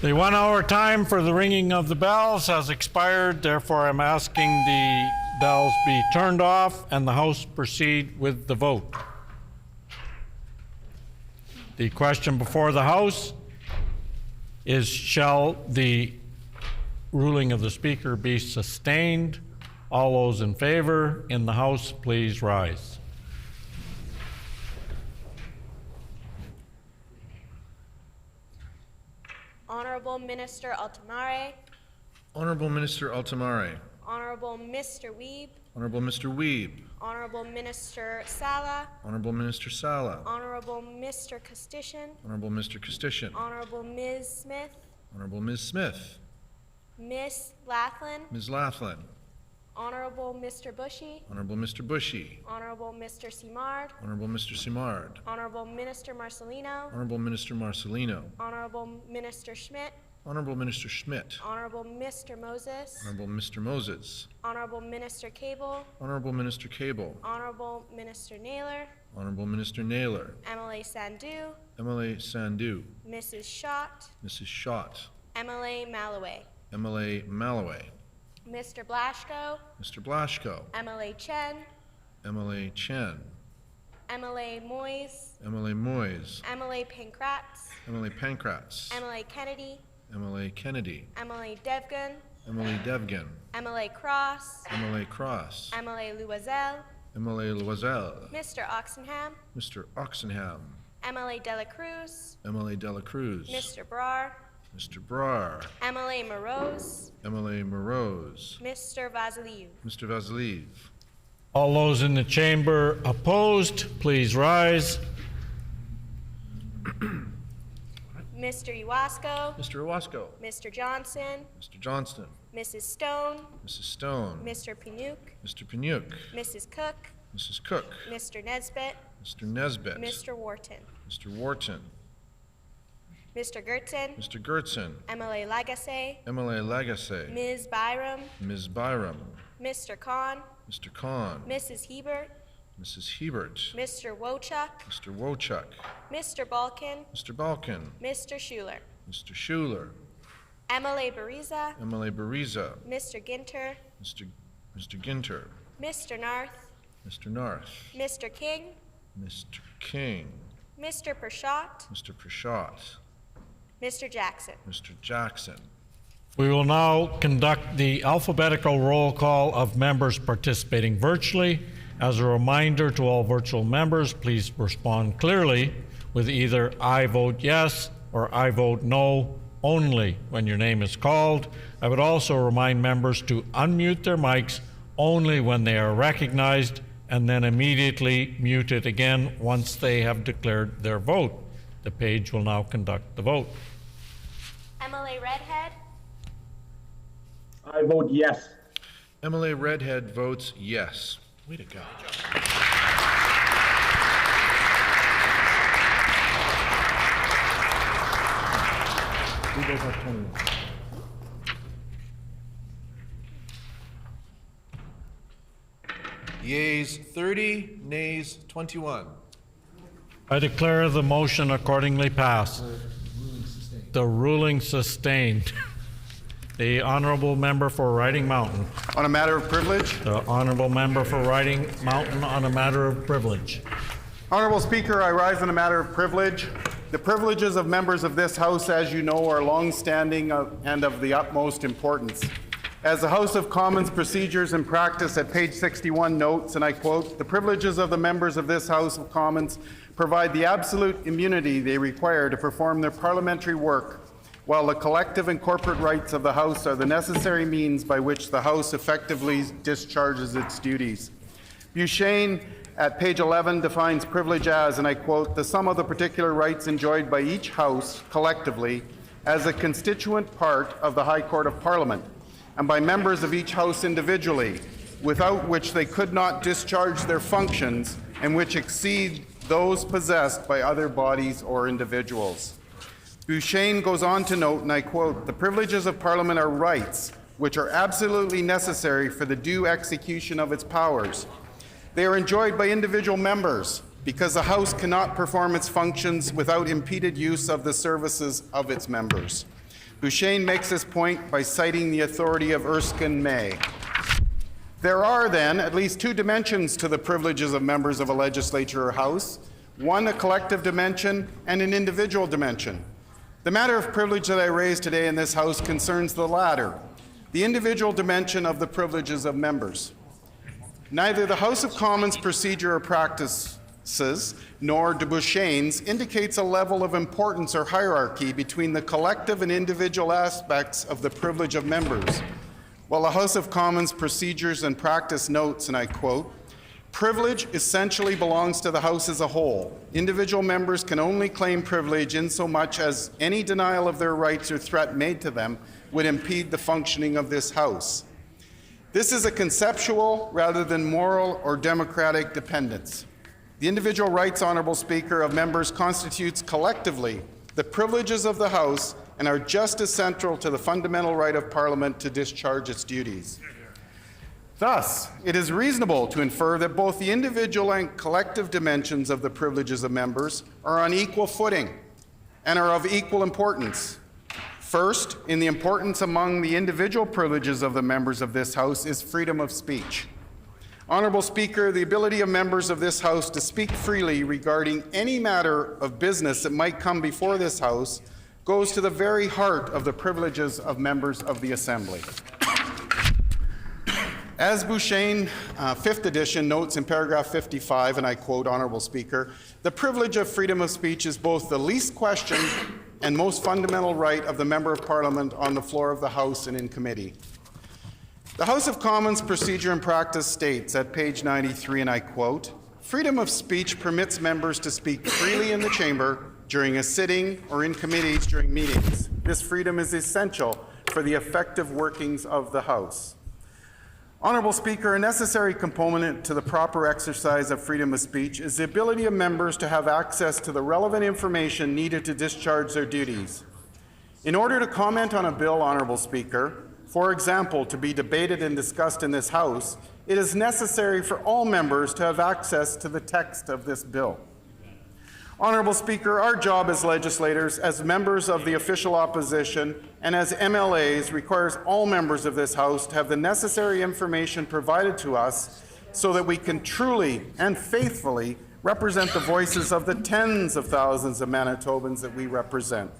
The 1 hour time for the ringing of the bells has expired. Therefore, I'm asking the bells be turned off and the House proceed with the vote. The question before the House is, shall the ruling of the Speaker be sustained? All those in favor in the House, please rise. Honorable Minister Altamare, Honorable Minister Altamare, Honorable Mr. Weeb, Honorable Mr. Weeb, Honorable Minister Sala, Honorable Minister Sala, Honorable Mr. Costician, Honorable Mr. Costician, Honorable Ms. Smith, Honorable Ms. Smith, Miss Laughlin, Ms. Laughlin, Honorable Mr. Bushy, Honorable Mr. Bushy, Honorable Mr. Simard, Honorable Mr. Simard, Honorable Minister Marcelino, Honorable Minister Marcelino, Honorable Minister Schmidt, Honorable Minister Schmidt, Honorable Mr. Moses, Honorable Mr. Moses, Honorable Minister Cable, Honorable Minister Cable, Honorable Minister Naylor, Honorable Minister Naylor, MLA Sandu, MLA Sandu, Mrs. Schott, Mrs. Schott, MLA Malloway, MLA Malloway, Mr. Blaschko, Mr. Blaschko, MLA Chen, MLA Chen, MLA Moyes, MLA Moyes, MLA Pankratz, MLA Pankratz, MLA Kennedy, MLA Kennedy, MLA Devgan, MLA Devgan, MLA Cross, MLA Cross, MLA Loisel, MLA Loisel, Mr. Oxenham, Mr. Oxenham, MLA Dela Cruz, MLA Dela Cruz, Mr. Brar, Mr. Brar, MLA Morose, MLA Morose, Mr. Vasiliev. Mr. Vasiliev. All those in the chamber opposed, please rise. Mr. Iwasko, Mr. Owasco, Mr. Johnson, Mr. Johnston, Mrs. Stone, Mrs. Stone, Mr. Pinook, Mr. Paniuk, Mrs. Cook, Mrs. Cook, Mr. Nesbitt, Mr. Nesbitt, Mr. Wharton, Mr. Wharton, Mr. Gertzen, Mr. Gertzen, MLA Lagasse, MLA Lagasse, Ms. Byram, Ms. Byram, Mr. Khan, Mr. Khan, Mrs. Hebert, Mrs. Hebert, Mr. Wochuk, Mr. Wochuk, Mr. Balkin, Mr. Balkin, Mr. Schuler, Mr. Schuler, MLA Bariza, MLA Bariza, Mr. Ginter, Mr. Ginter, Mr. Narth, Mr. Narth, Mr. King, Mr. King, Mr. Pershatt, Mr. Pershatt, Mr. Jackson. Mr. Jackson. We will now conduct the alphabetical roll call of members participating virtually. As a reminder to all virtual members, please respond clearly with either I vote yes or I vote no only when your name is called. I would also remind members to unmute their mics only when they are recognized and then immediately mute it again once they have declared their vote. The page will now conduct the vote. MLA Redhead, I vote yes. MLA Redhead votes yes. Way to go. We both have 21. Yeas 30, nays 21. I declare the motion accordingly passed. The ruling sustained. The honourable member for Riding Mountain. On a matter of privilege, The honourable member for Riding Mountain on a matter of privilege. Honorable Speaker, I rise on a matter of privilege. The privileges of members of this House, as you know, are long-standing and of the utmost importance. As the House of Commons Procedures and Practice at page 61 notes, and I quote, "The privileges of the members of this House of Commons provide the absolute immunity they require to perform their parliamentary work, while the collective and corporate rights of the House are the necessary means by which the House effectively discharges its duties." Buchanan at page 11 defines privilege as, and I quote, "the sum of the particular rights enjoyed by each House collectively as a constituent part of the High Court of Parliament, and by members of each House individually, without which they could not discharge their functions and which exceed those possessed by other bodies or individuals." Buchanan goes on to note, and I quote, "The privileges of Parliament are rights which are absolutely necessary for the due execution of its powers. They are enjoyed by individual members because the House cannot perform its functions without impeded use of the services of its members. Bouchane makes this point by citing the authority of Erskine May. There are then at least two dimensions to the privileges of members of a legislature or house, one a collective dimension and an individual dimension. The matter of privilege that I raise today in this House concerns the latter, the individual dimension of the privileges of members. Neither the House of Commons procedure or practices nor de Bouchane's indicates a level of importance or hierarchy between the collective and individual aspects of the privilege of members. While the House of Commons procedures and practice notes, and I quote, "Privilege essentially belongs to the House as a whole. Individual members can only claim privilege insomuch as any denial of their rights or threat made to them would impede the functioning of this House." This is a conceptual rather than moral or democratic dependence. The individual rights, Honourable Speaker, of members constitutes collectively the privileges of the House and are just as central to the fundamental right of Parliament to discharge its duties. Thus, it is reasonable to infer that both the individual and collective dimensions of the privileges of members are on equal footing and are of equal importance. First, in the importance among the individual privileges of the members of this House is freedom of speech. Honourable Speaker, the ability of members of this House to speak freely regarding any matter of business that might come before this House goes to the very heart of the privileges of members of the Assembly. As Bouchane, 5th edition, notes in paragraph 55, and I quote, Honourable Speaker, "The privilege of freedom of speech is both the least questioned and most fundamental right of the Member of Parliament on the floor of the House and in committee." The House of Commons procedure and practice states at page 93, and I quote, "Freedom of speech permits members to speak freely in the chamber during a sitting or in committees during meetings. This freedom is essential for the effective workings of the House." Honourable Speaker, a necessary component to the proper exercise of freedom of speech is the ability of members to have access to the relevant information needed to discharge their duties. In order to comment on a bill, Honourable Speaker, for example, to be debated and discussed in this House, it is necessary for all members to have access to the text of this bill. Honourable Speaker, our job as legislators, as members of the official opposition, and as MLAs requires all members of this House to have the necessary information provided to us so that we can truly and faithfully represent the voices of the tens of thousands of Manitobans that we represent.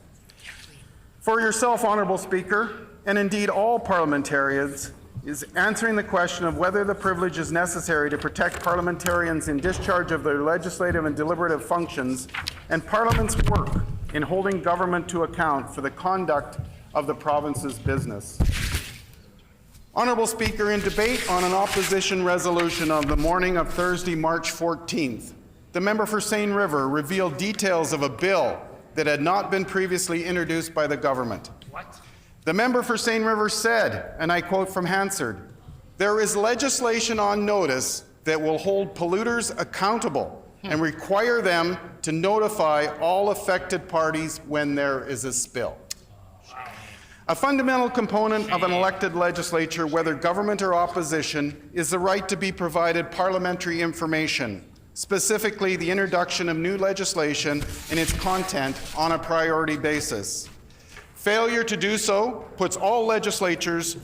For yourself, Honourable Speaker, and indeed all parliamentarians, is answering the question of whether the privilege is necessary to protect parliamentarians in discharge of their legislative and deliberative functions and Parliament's work in holding government to account for the conduct of the province's business. Honourable Speaker, in debate on an opposition resolution on the morning of Thursday, March 14th, the member for Seine River revealed details of a bill that had not been previously introduced by the government. What? The member for Seine River said, and I quote from Hansard, "There is legislation on notice that will hold polluters accountable and require them to notify all affected parties when there is a spill." A fundamental component of an elected legislature, whether government or opposition, is the right to be provided parliamentary information, specifically the introduction of new legislation and its content on a priority basis. Failure to do so puts all legislatures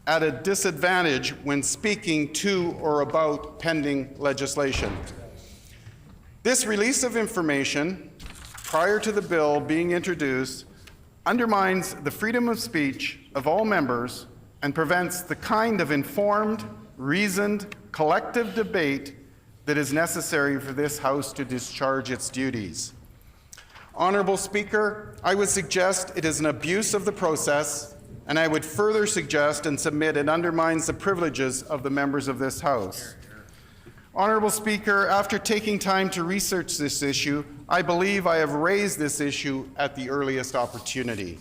at a disadvantage when speaking to or about pending legislation. This release of information prior to the bill being introduced undermines the freedom of speech of all members and prevents the kind of informed, reasoned, collective debate that is necessary for this House to discharge its duties. Honourable Speaker, I would suggest it is an abuse of the process, and I would further suggest and submit it undermines the privileges of the members of this House. Honourable Speaker, after taking time to research this issue, I believe I have raised this issue at the earliest opportunity.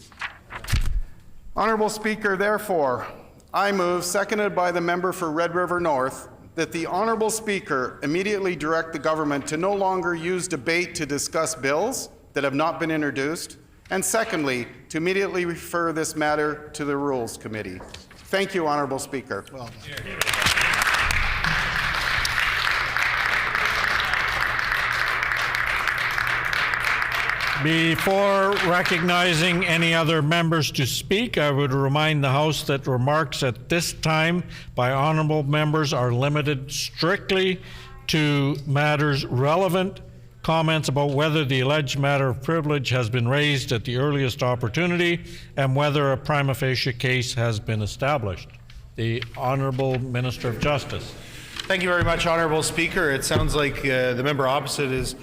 Honourable Speaker, therefore, I move, seconded by the member for Red River North, that the Honourable Speaker immediately direct the government to no longer use debate to discuss bills that have not been introduced, and secondly, to immediately refer this matter to the Rules Committee. Thank you, Honourable Speaker. Well done. Before recognizing any other members to speak, I would remind the House that remarks at this time by honorable members are limited strictly to matters relevant. Comments about whether the alleged matter of privilege has been raised at the earliest opportunity and whether a prima facie case has been established. The Honourable Minister of Justice. Thank you very much, Honourable Speaker. It sounds like the member opposite is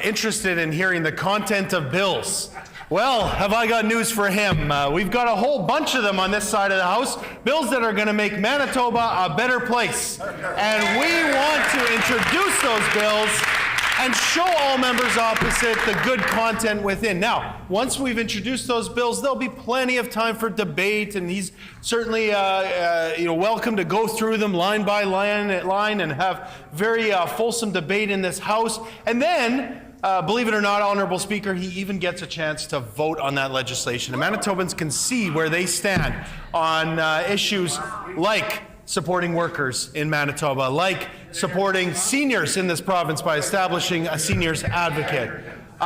interested in hearing the content of bills. Well, have I got news for him? We've got a whole bunch of them on this side of the House, bills that are going to make Manitoba a better place. And we want to introduce those bills and show all members opposite the good content within. Now, once we've introduced those bills, there'll be plenty of time for debate, and he's certainly welcome to go through them line by line and have very fulsome debate in this House. And then, believe it or not, Honourable Speaker, he even gets a chance to vote on that legislation. And Manitobans can see where they stand on issues like supporting workers in Manitoba, like supporting seniors in this province by establishing a seniors advocate,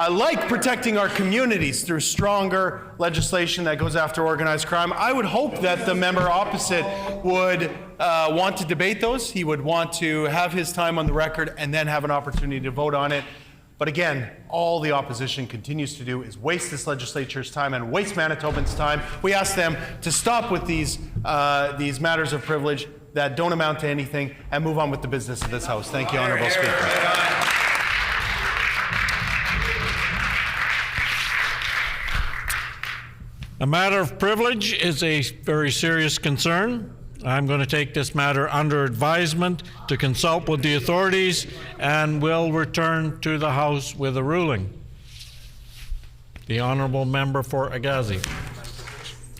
like protecting our communities through stronger legislation that goes after organized crime. I would hope that the member opposite would want to debate those. He would want to have his time on the record and then have an opportunity to vote on it. But again, all the opposition continues to do is waste this legislature's time and waste Manitobans' time. We ask them to stop with these matters of privilege that don't amount to anything and move on with the business of this House. Thank you, Honourable Speaker. A matter of privilege is a very serious concern. I'm going to take this matter under advisement to consult with the authorities and will return to the House with a ruling. The Honourable Member for Agassiz.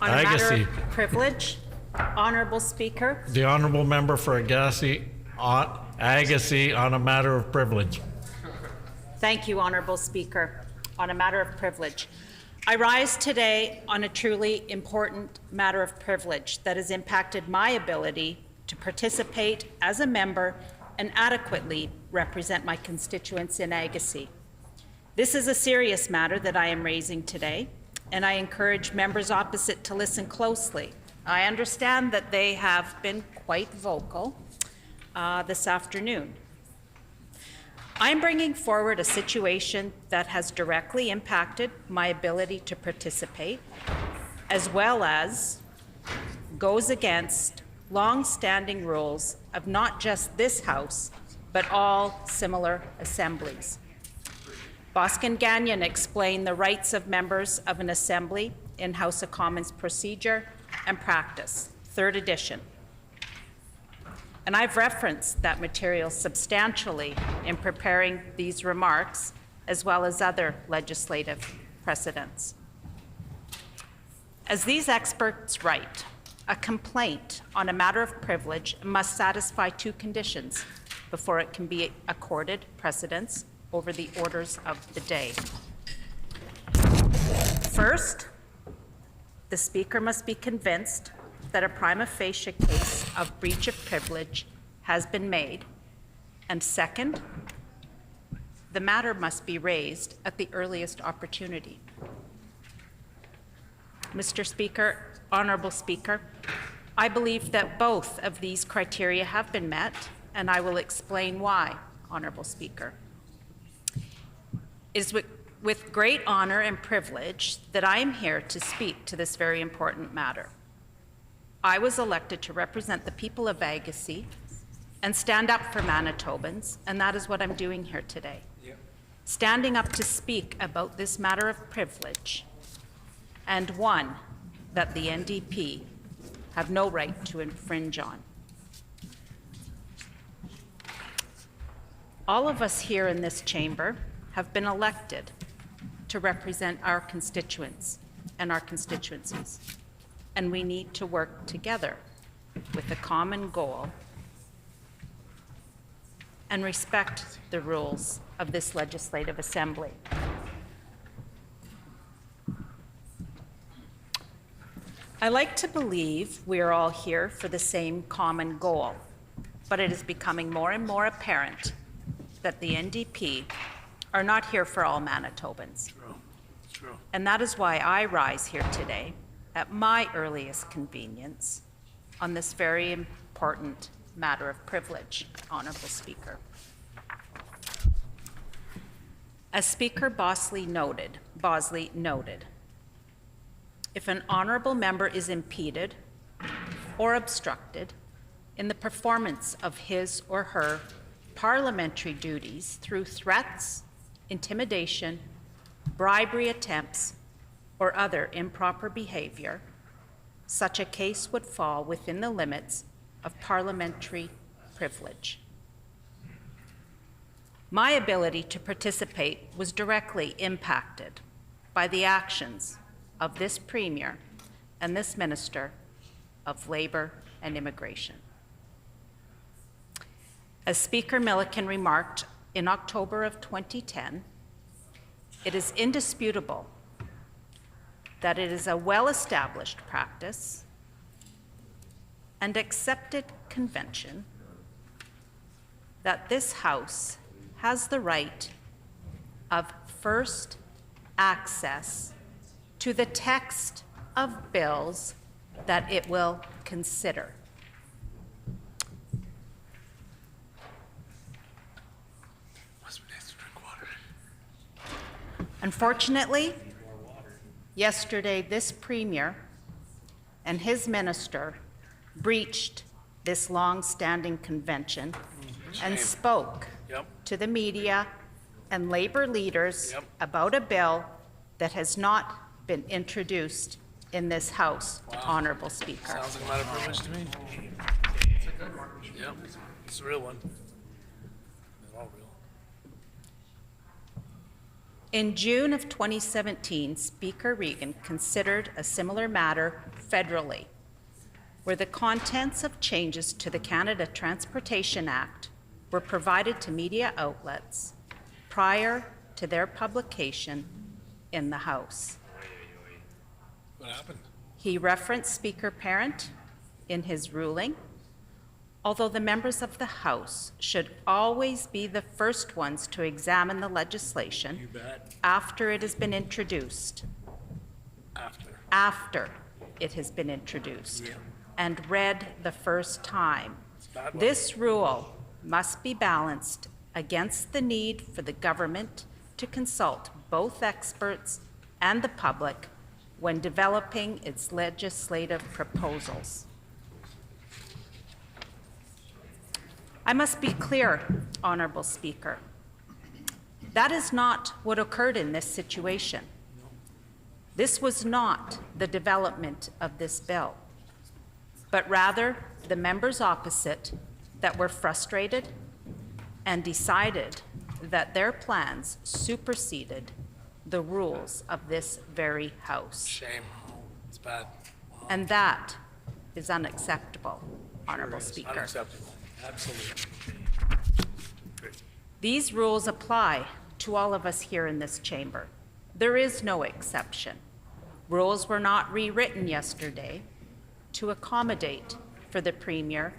On a matter of privilege, Honourable Speaker. The Honourable Member for Agassiz on a matter of privilege. Thank you, Honourable Speaker. On a matter of privilege. I rise today on a truly important matter of privilege that has impacted my ability to participate as a member and adequately represent my constituents in Agassiz. This is a serious matter that I am raising today, and I encourage members opposite to listen closely. I understand that they have been quite vocal this afternoon. I'm bringing forward a situation that has directly impacted my ability to participate, as well as goes against long-standing rules of not just this House, but all similar assemblies. Boskin Gagnon explained the rights of members of an assembly in House of Commons Procedure and Practice, 3rd edition. And I've referenced that material substantially in preparing these remarks, as well as other legislative precedents. As these experts write, a complaint on a matter of privilege must satisfy 2 conditions before it can be accorded precedence over the orders of the day. First, the Speaker must be convinced that a prima facie case of breach of privilege has been made. And second, the matter must be raised at the earliest opportunity. Mr. Speaker, Honourable Speaker, I believe that both of these criteria have been met, and I will explain why, Honourable Speaker. It is with great honour and privilege that I am here to speak to this very important matter. I was elected to represent the people of Agassiz and stand up for Manitobans, and that is what I'm doing here today. Standing up to speak about this matter of privilege, and one that the NDP have no right to infringe on. All of us here in this chamber have been elected to represent our constituents and our constituencies. And we need to work together with a common goal and respect the rules of this legislative assembly. I like to believe we are all here for the same common goal, but it is becoming more and more apparent that the NDP are not here for all Manitobans. And that is why I rise here today at my earliest convenience on this very important matter of privilege, Honorable Speaker. As Speaker Bosley noted, if an honorable member is impeded or obstructed in the performance of his or her parliamentary duties through threats, intimidation, bribery attempts, or other improper behavior, such a case would fall within the limits of parliamentary privilege. My ability to participate was directly impacted by the actions of this Premier and this Minister of Labour and Immigration. As Speaker Milliken remarked in October of 2010, it is indisputable that it is a well-established practice and accepted convention that this House has the right of first access to the text of bills that it will consider. Unfortunately, yesterday this Premier and his minister breached this long-standing convention and spoke to the media and Labour leaders about a bill that has not been introduced in this House, Honourable Speaker. Sounds like a matter of privilege to me. Yep, it's a real one. They're all real. In June of 2017, Speaker Regan considered a similar matter federally, where the contents of changes to the Canada Transportation Act were provided to media outlets prior to their publication in the House. What happened? He referenced Speaker Parent in his ruling, although the members of the House should always be the first ones to examine the legislation after it has been introduced. After it has been introduced and read the first time. This rule must be balanced against the need for the government to consult both experts and the public when developing its legislative proposals. I must be clear, Honourable Speaker. That is not what occurred in this situation. This was not the development of this bill, but rather the members opposite that were frustrated and decided that their plans superseded the rules of this very House. Shame. It's bad. Wow. And that is unacceptable, Honourable Speaker. Unacceptable. Absolutely. These rules apply to all of us here in this chamber. There is no exception. Rules were not rewritten yesterday to accommodate for the Premier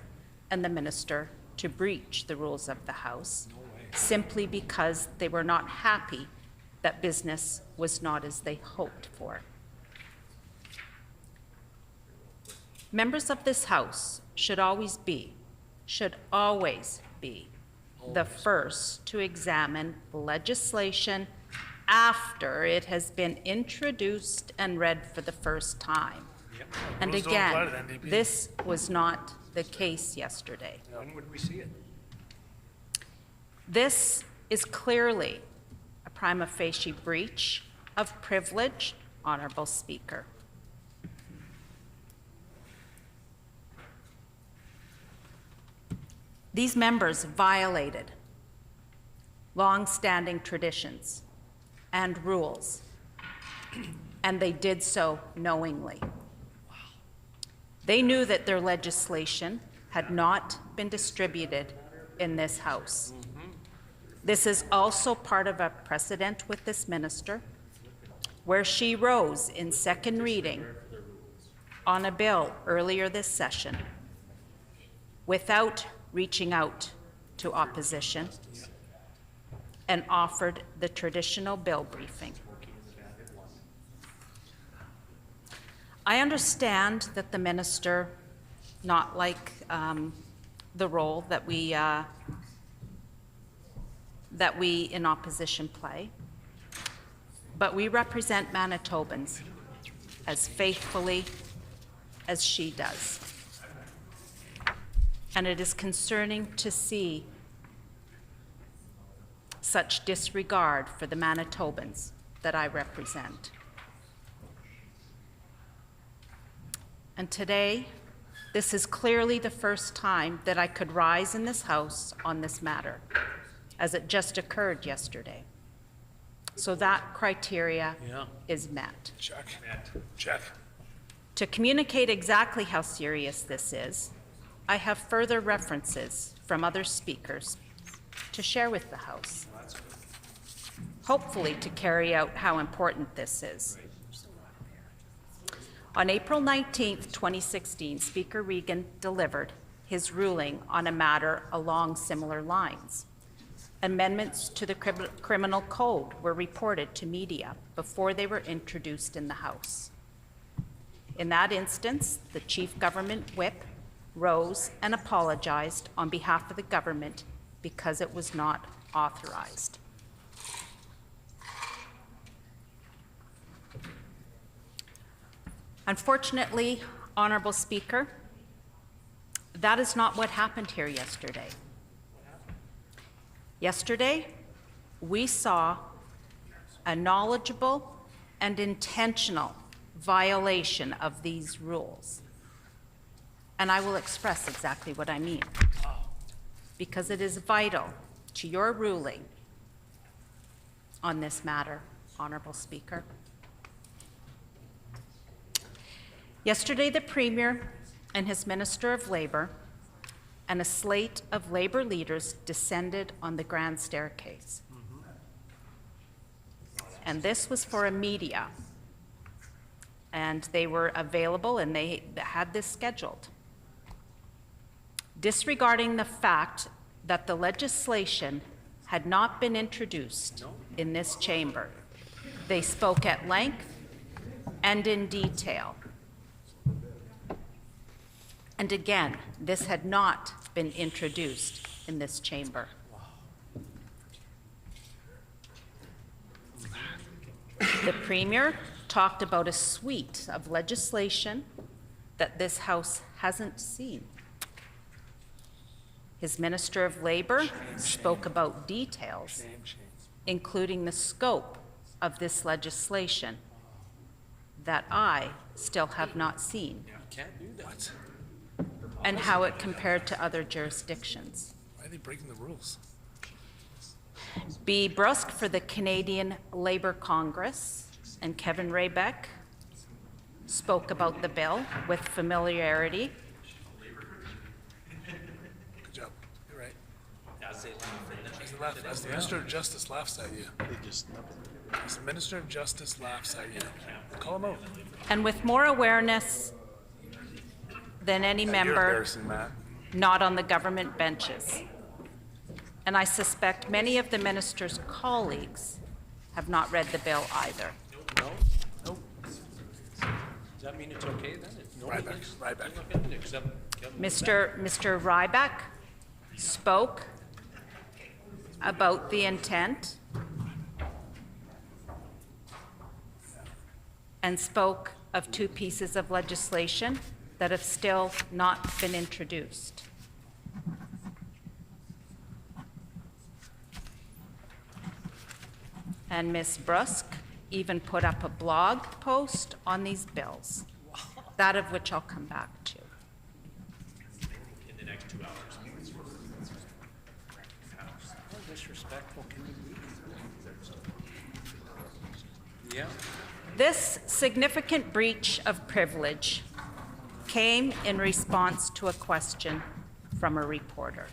and the Minister to breach the rules of the House simply because they were not happy that business was not as they hoped for. Members of this House should always be the first to examine legislation after it has been introduced and read for the first time. And again, this was not the case yesterday. When would we see it? This is clearly a prima facie breach of privilege, Honourable Speaker. These members violated long-standing traditions and rules, and they did so knowingly. They knew that their legislation had not been distributed in this House. This is also part of a precedent with this minister, where she rose in second reading on a bill earlier this session without reaching out to opposition and offered the traditional bill briefing. I understand that the minister not like the role that we in opposition play, but we represent Manitobans as faithfully as she does. And it is concerning to see such disregard for the Manitobans that I represent. And today, this is clearly the first time that I could rise in this House on this matter, as it just occurred yesterday. So that criteria is met. Check. Check. To communicate exactly how serious this is, I have further references from other speakers to share with the House, hopefully to carry out how important this is. On April 19th, 2016, Speaker Regan delivered his ruling on a matter along similar lines. Amendments to the criminal code were reported to media before they were introduced in the House. In that instance, the Chief Government Whip rose and apologized on behalf of the government because it was not authorized. Unfortunately, Honorable Speaker, that is not what happened here yesterday. Yesterday, we saw a knowledgeable and intentional violation of these rules. And I will express exactly what I mean, because it is vital to your ruling on this matter, Honorable Speaker. Yesterday, the Premier and his Minister of Labour and a slate of Labour leaders descended on the grand staircase. And this was for a media. And they were available and they had this scheduled. Disregarding the fact that the legislation had not been introduced in this chamber, they spoke at length and in detail. And again, this had not been introduced in this chamber. The Premier talked about a suite of legislation that this House hasn't seen. His Minister of Labour spoke about details, including the scope of this legislation that I still have not seen. Can't do that. And how it compared to other jurisdictions. Why are they breaking the rules? B. Brusque for the Canadian Labour Congress and Kevin Raybeck spoke about the bill with familiarity. Good job. You're right. As the Minister of Justice laughs at you. As the Minister of Justice laughs at you. Call him out. And with more awareness than any member not on the government benches. And I suspect many of the minister's colleagues have not read the bill either. No. Does that mean it's okay then? Ryback. Mr. Ryback spoke about the intent and spoke of two pieces of legislation that have still not been introduced. And Ms. Brusque even put up a blog post on these bills, that of which I'll come back to. In the next 2 hours. How disrespectful can you be? Yeah. This significant breach of privilege came in response to a question from a reporter.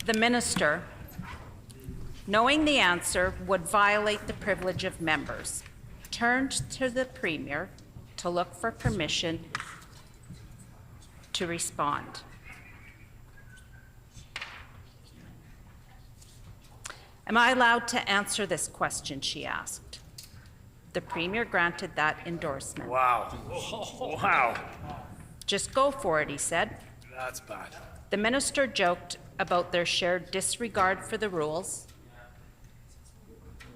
The minister, knowing the answer would violate the privilege of members, turned to the Premier to look for permission to respond. Am I allowed to answer this question, she asked. The Premier granted that endorsement. Wow. Wow. Just go for it, he said. That's bad. The minister joked about their shared disregard for the rules.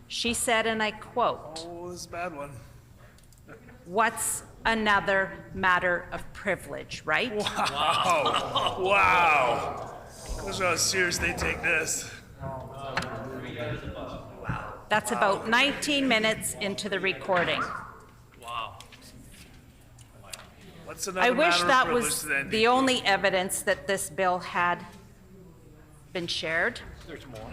She said, and I quote, Oh, this is a bad one. "What's another matter of privilege, right?" Wow. Wow. Look how serious they take this. That's about 19 minutes into the recording. Wow. What's another I wish matter of that privilege was to the NDP? the only evidence that this bill had been shared. There's more.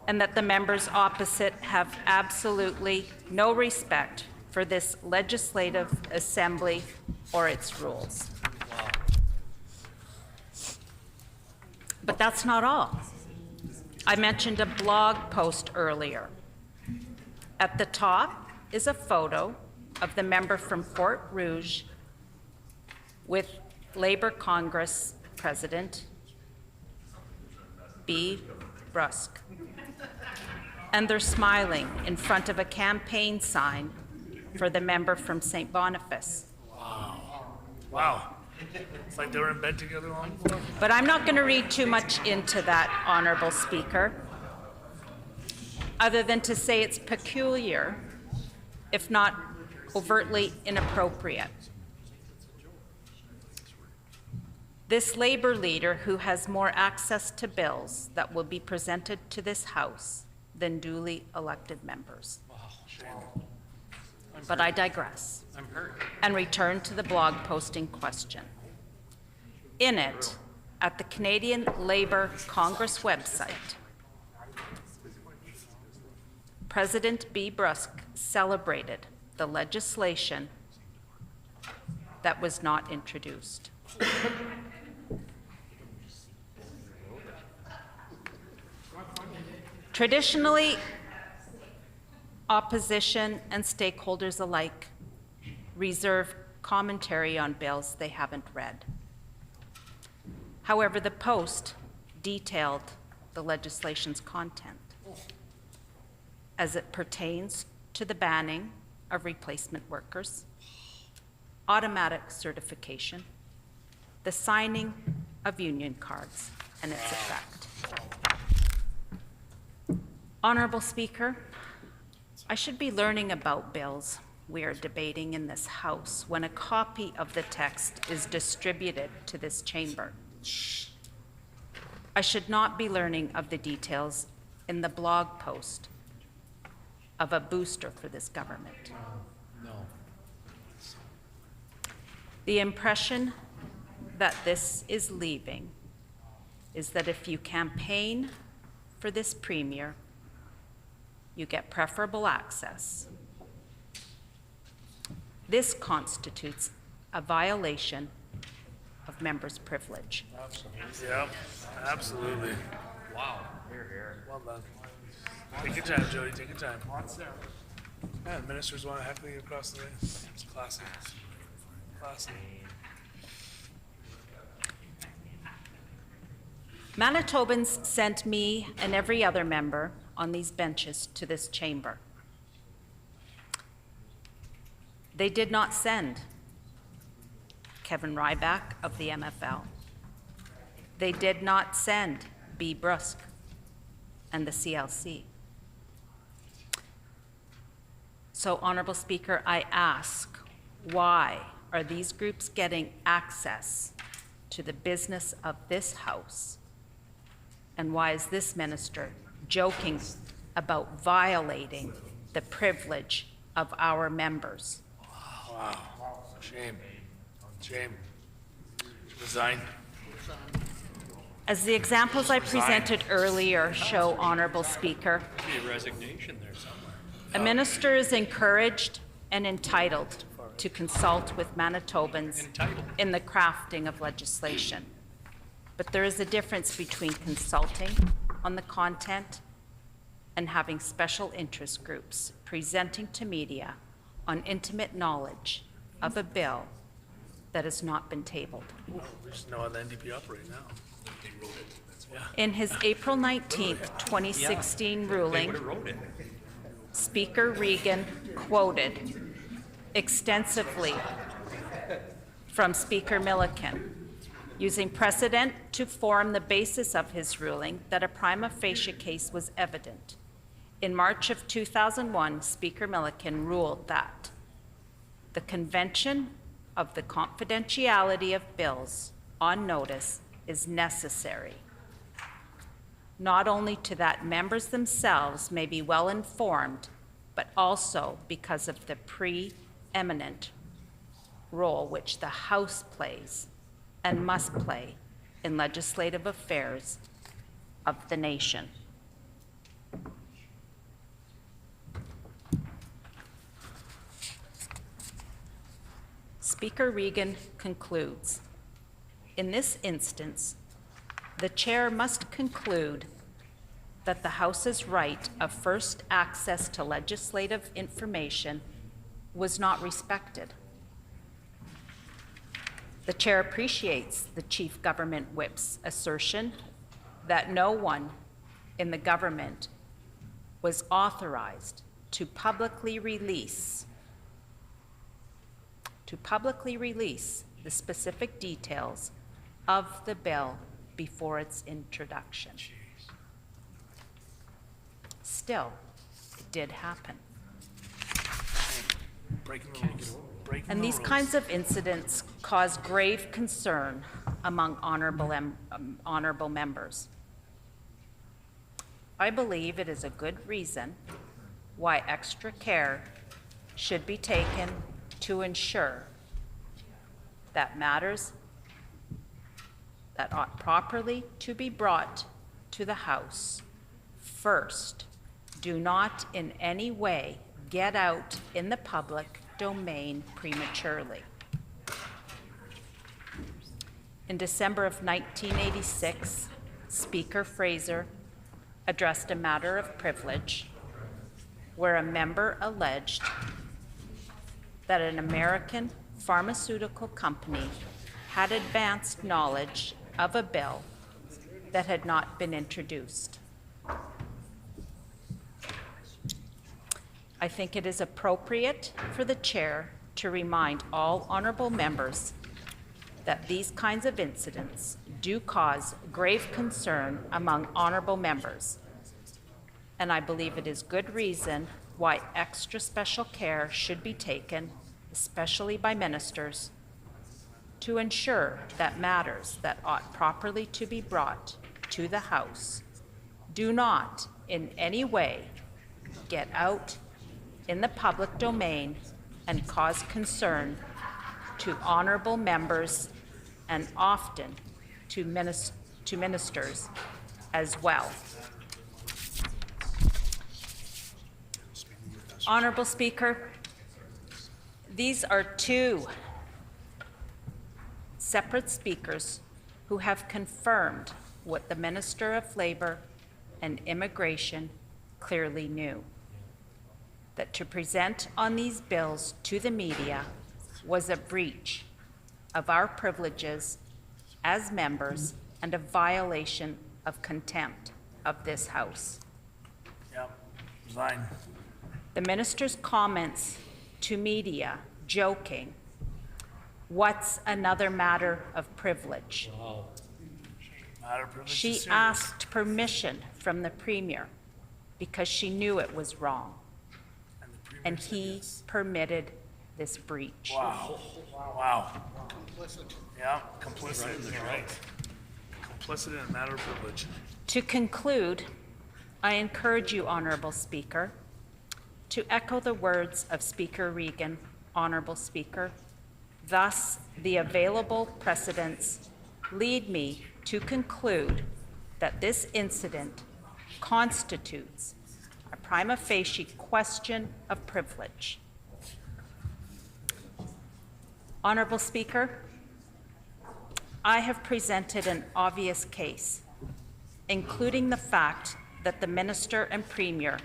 And that the members opposite have absolutely no respect for this legislative assembly or its rules. But that's not all. I mentioned a blog post earlier. At the top is a photo of the member from Fort Rouge with Labour Congress President B. Brusque. And they're smiling in front of a campaign sign for the member from St. Boniface. Wow. It's like they were in bed together long before. But I'm not going to read too much into that, Honourable Speaker, other than to say it's peculiar, if not overtly inappropriate. This Labour leader who has more access to bills that will be presented to this House than duly elected members. But I digress and return to the blog posting question. In it, at the Canadian Labour Congress website, President B. Brusque celebrated the legislation that was not introduced. Traditionally, opposition and stakeholders alike reserve commentary on bills they haven't read. However, the Post detailed the legislation's content as it pertains to the banning of replacement workers, automatic certification, the signing of union cards, and its effect. Honourable Speaker, I should be learning about bills we are debating in this House when a copy of the text is distributed to this chamber. I should not be learning of the details in the blog post of a booster for this government. No. The impression that this is leaving is that if you campaign for this Premier, you get preferable access. This constitutes a violation of members' privilege. Yep, absolutely. Wow. Here. Well done. Take your time, Jody, take your time. Yeah, the ministers want to heckle you across the way. It's classic. Classic. Manitobans sent me and every other member on these benches to this chamber. They did not send Kevin Ryback of the MFL. They did not send B. Brusque and the CLC. So, Honourable Speaker, I ask, why are these groups getting access to the business of this House? And why is this minister joking about violating the privilege of our members? Wow. Shame. Shame. Resign. As the examples I presented earlier show, Honourable Speaker, Be a resignation there somewhere. a minister is encouraged and entitled to consult with Manitobans in the crafting of legislation. But there is a difference between consulting on the content and having special interest groups presenting to media on intimate knowledge of a bill that has not been tabled. We just know how the NDP operate now. In his April 19th, 2016 ruling, Speaker Regan quoted extensively from Speaker Milliken, using precedent to form the basis of his ruling that a prima facie case was evident. In March of 2001, Speaker Milliken ruled that the convention of the confidentiality of bills on notice is necessary, not only to that members themselves may be well informed, but also because of the preeminent role which the House plays and must play in legislative affairs of the nation. Speaker Regan concludes, in this instance, the chair must conclude that the House's right of first access to legislative information was not respected. The chair appreciates the Chief Government Whip's assertion that no one in the government was authorized to publicly release the specific details of the bill before its introduction. Still, it did happen. And these kinds of incidents cause grave concern among honorable members. I believe it is a good reason why extra care should be taken to ensure that matters that ought properly to be brought to the House first do not in any way get out in the public domain prematurely. In December of 1986, Speaker Fraser addressed a matter of privilege where a member alleged that an American pharmaceutical company had advanced knowledge of a bill that had not been introduced. I think it is appropriate for the chair to remind all honorable members that these kinds of incidents do cause grave concern among honorable members, and I believe it is good reason why extra special care should be taken, especially by ministers, to ensure that matters that ought properly to be brought to the House do not in any way get out in the public domain and cause concern to honorable members and often to ministers as well. Honorable Speaker, these are two separate speakers who have confirmed what the Minister of Labor and Immigration clearly knew, that to present on these bills to the media was a breach of our privileges as members and a violation of contempt of this House. Yep, fine. The minister's comments to media, joking, "What's another matter of privilege?" Wow. Matter of privilege is She serious. asked permission from the Premier because she knew it was wrong, and he permitted this breach. Wow. Wow. Yeah, complicit. You're right. Complicit in a matter of privilege. To conclude, I encourage you, Honorable Speaker, to echo the words of Speaker Regan, Honorable Speaker. Thus, the available precedents lead me to conclude that this incident constitutes a prima facie question of privilege. Honorable Speaker, I have presented an obvious case, including the fact that the Minister and Premier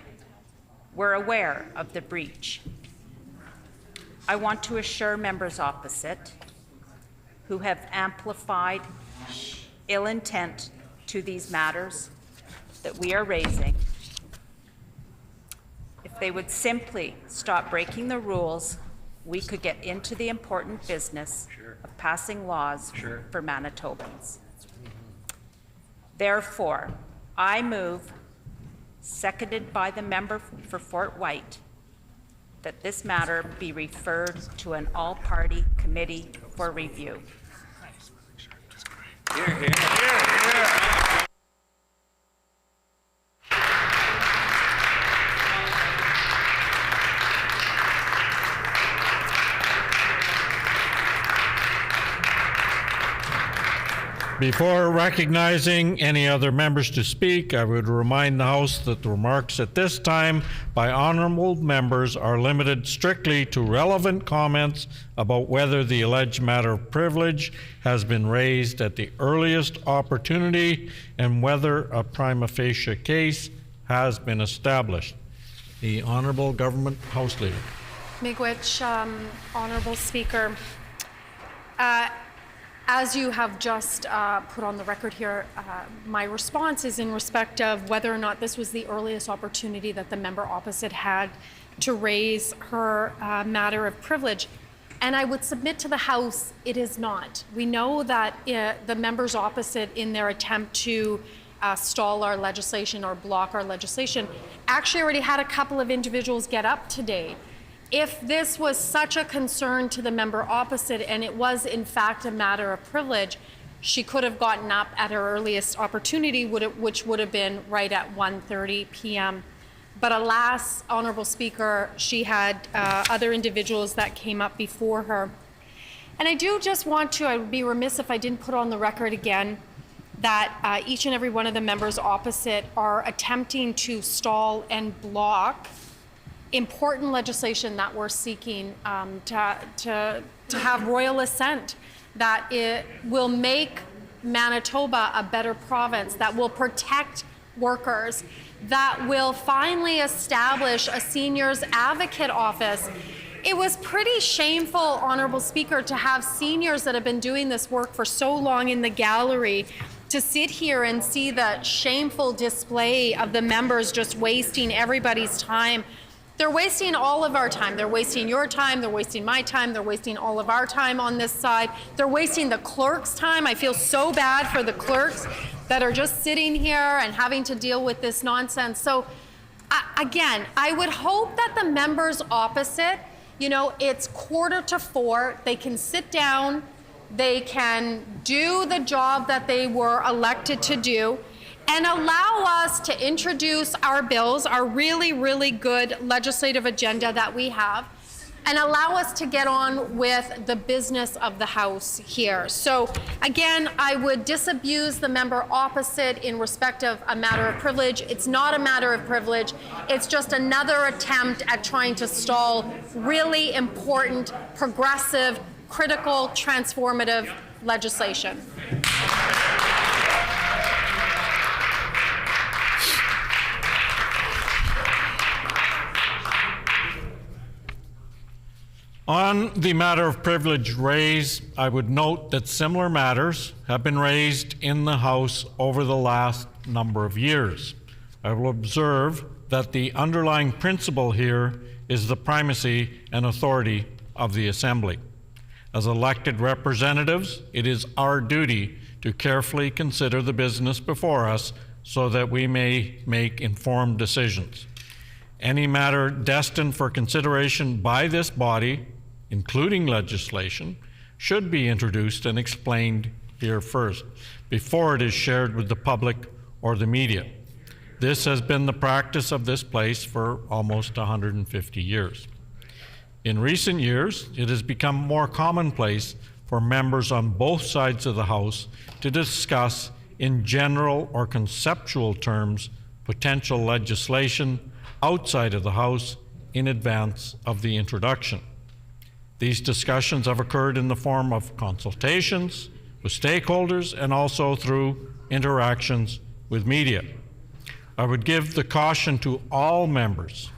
were aware of the breach. I want to assure members opposite who have amplified ill intent to these matters that we are raising, if they would simply stop breaking the rules, we could get into the important business of passing laws for Manitobans. Therefore, I move, seconded by the member for Fort White, that this matter be referred to an all-party committee for review. Before recognizing any other members to speak, I would remind the House that the remarks at this time by honorable members are limited strictly to relevant comments about whether the alleged matter of privilege has been raised at the earliest opportunity and whether a prima facie case has been established. The Honorable Government House Leader. Miigwech, Honorable Speaker. As you have just put on the record here, my response is in respect of whether or not this was the earliest opportunity that the member opposite had to raise her matter of privilege. And I would submit to the House, it is not. We know that the members opposite, in their attempt to stall our legislation or block our legislation, actually already had a couple of individuals get up today. If this was such a concern to the member opposite and it was in fact a matter of privilege, she could have gotten up at her earliest opportunity, which would have been right at 1:30 p.m. But alas, Honorable Speaker, she had other individuals that came up before her. And I do just want to, I would be remiss if I didn't put on the record again that each and every one of the members opposite are attempting to stall and block important legislation that we're seeking to have royal assent, that it will make Manitoba a better province, that will protect workers, that will finally establish a seniors advocate office. It was pretty shameful, Honorable Speaker, to have seniors that have been doing this work for so long in the gallery to sit here and see the shameful display of the members just wasting everybody's time. They're wasting all of our time. They're wasting your time, they're wasting my time, they're wasting all of our time on this side. They're wasting the clerk's time. I feel so bad for the clerks that are just sitting here and having to deal with this nonsense. So again, I would hope that the members opposite, it's 3:45, they can sit down, they can do the job that they were elected to do, and allow us to introduce our bills, our really, really good legislative agenda that we have, and allow us to get on with the business of the House here. So again, I would disabuse the member opposite in respect of a matter of privilege. It's not a matter of privilege. It's just another attempt at trying to stall really important, progressive, critical, transformative legislation. On the matter of privilege raised, I would note that similar matters have been raised in the House over the last number of years. I will observe that the underlying principle here is the primacy and authority of the Assembly. As elected representatives, it is our duty to carefully consider the business before us so that we may make informed decisions. Any matter destined for consideration by this body, including legislation, should be introduced and explained here first, before it is shared with the public or the media. This has been the practice of this place for almost 150 years. In recent years, it has become more commonplace for members on both sides of the House to discuss in general or conceptual terms potential legislation outside of the House in advance of the introduction. These discussions have occurred in the form of consultations with stakeholders and also through interactions with media. I would give the caution to all members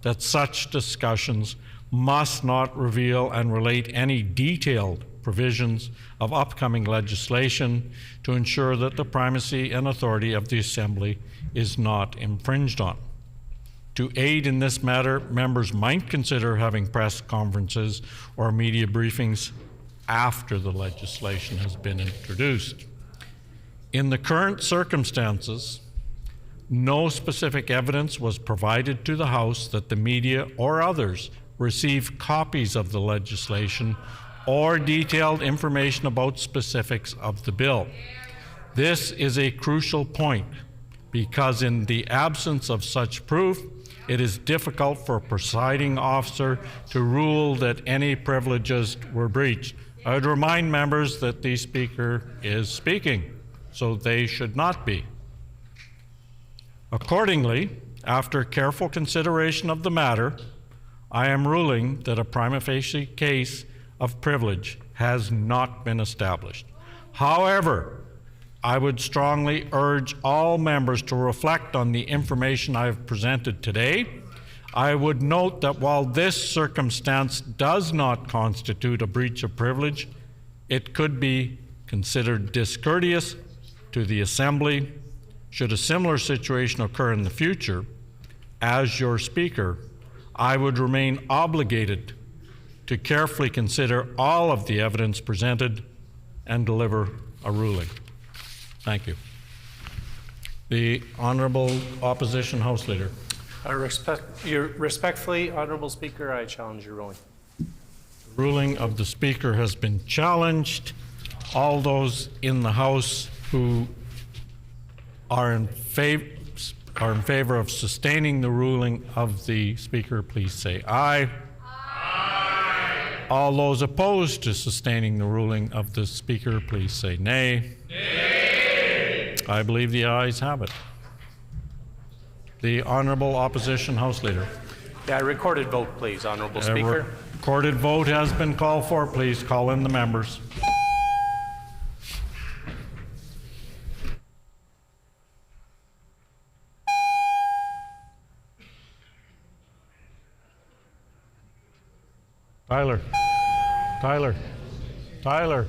that such discussions must not reveal and relate any detailed provisions of upcoming legislation to ensure that the primacy and authority of the Assembly is not infringed on. To aid in this matter, members might consider having press conferences or media briefings after the legislation has been introduced. In the current circumstances, no specific evidence was provided to the House that the media or others receive copies of the legislation or detailed information about specifics of the bill. This is a crucial point because in the absence of such proof, it is difficult for a presiding officer to rule that any privileges were breached. I would remind members that the Speaker is speaking, so they should not be. Accordingly, after careful consideration of the matter, I am ruling that a prima facie case of privilege has not been established. However, I would strongly urge all members to reflect on the information I have presented today. I would note that while this circumstance does not constitute a breach of privilege, it could be considered discourteous to the Assembly should a similar situation occur in the future. As your Speaker, I would remain obligated to carefully consider all of the evidence presented and deliver a ruling. Thank you. The Honourable Opposition House Leader. Respectfully, Honourable Speaker, I challenge your ruling. The ruling of the Speaker has been challenged. All those in the House who are in favor of sustaining the ruling of the Speaker, please say aye. Aye. All those opposed to sustaining the ruling of the Speaker, please say nay. Nay. I believe the ayes have it. The Honourable Opposition House Leader. Yeah, recorded vote, please, Honourable Speaker. Recorded vote has been called for. Please call in the members. Tyler. Tyler. Tyler.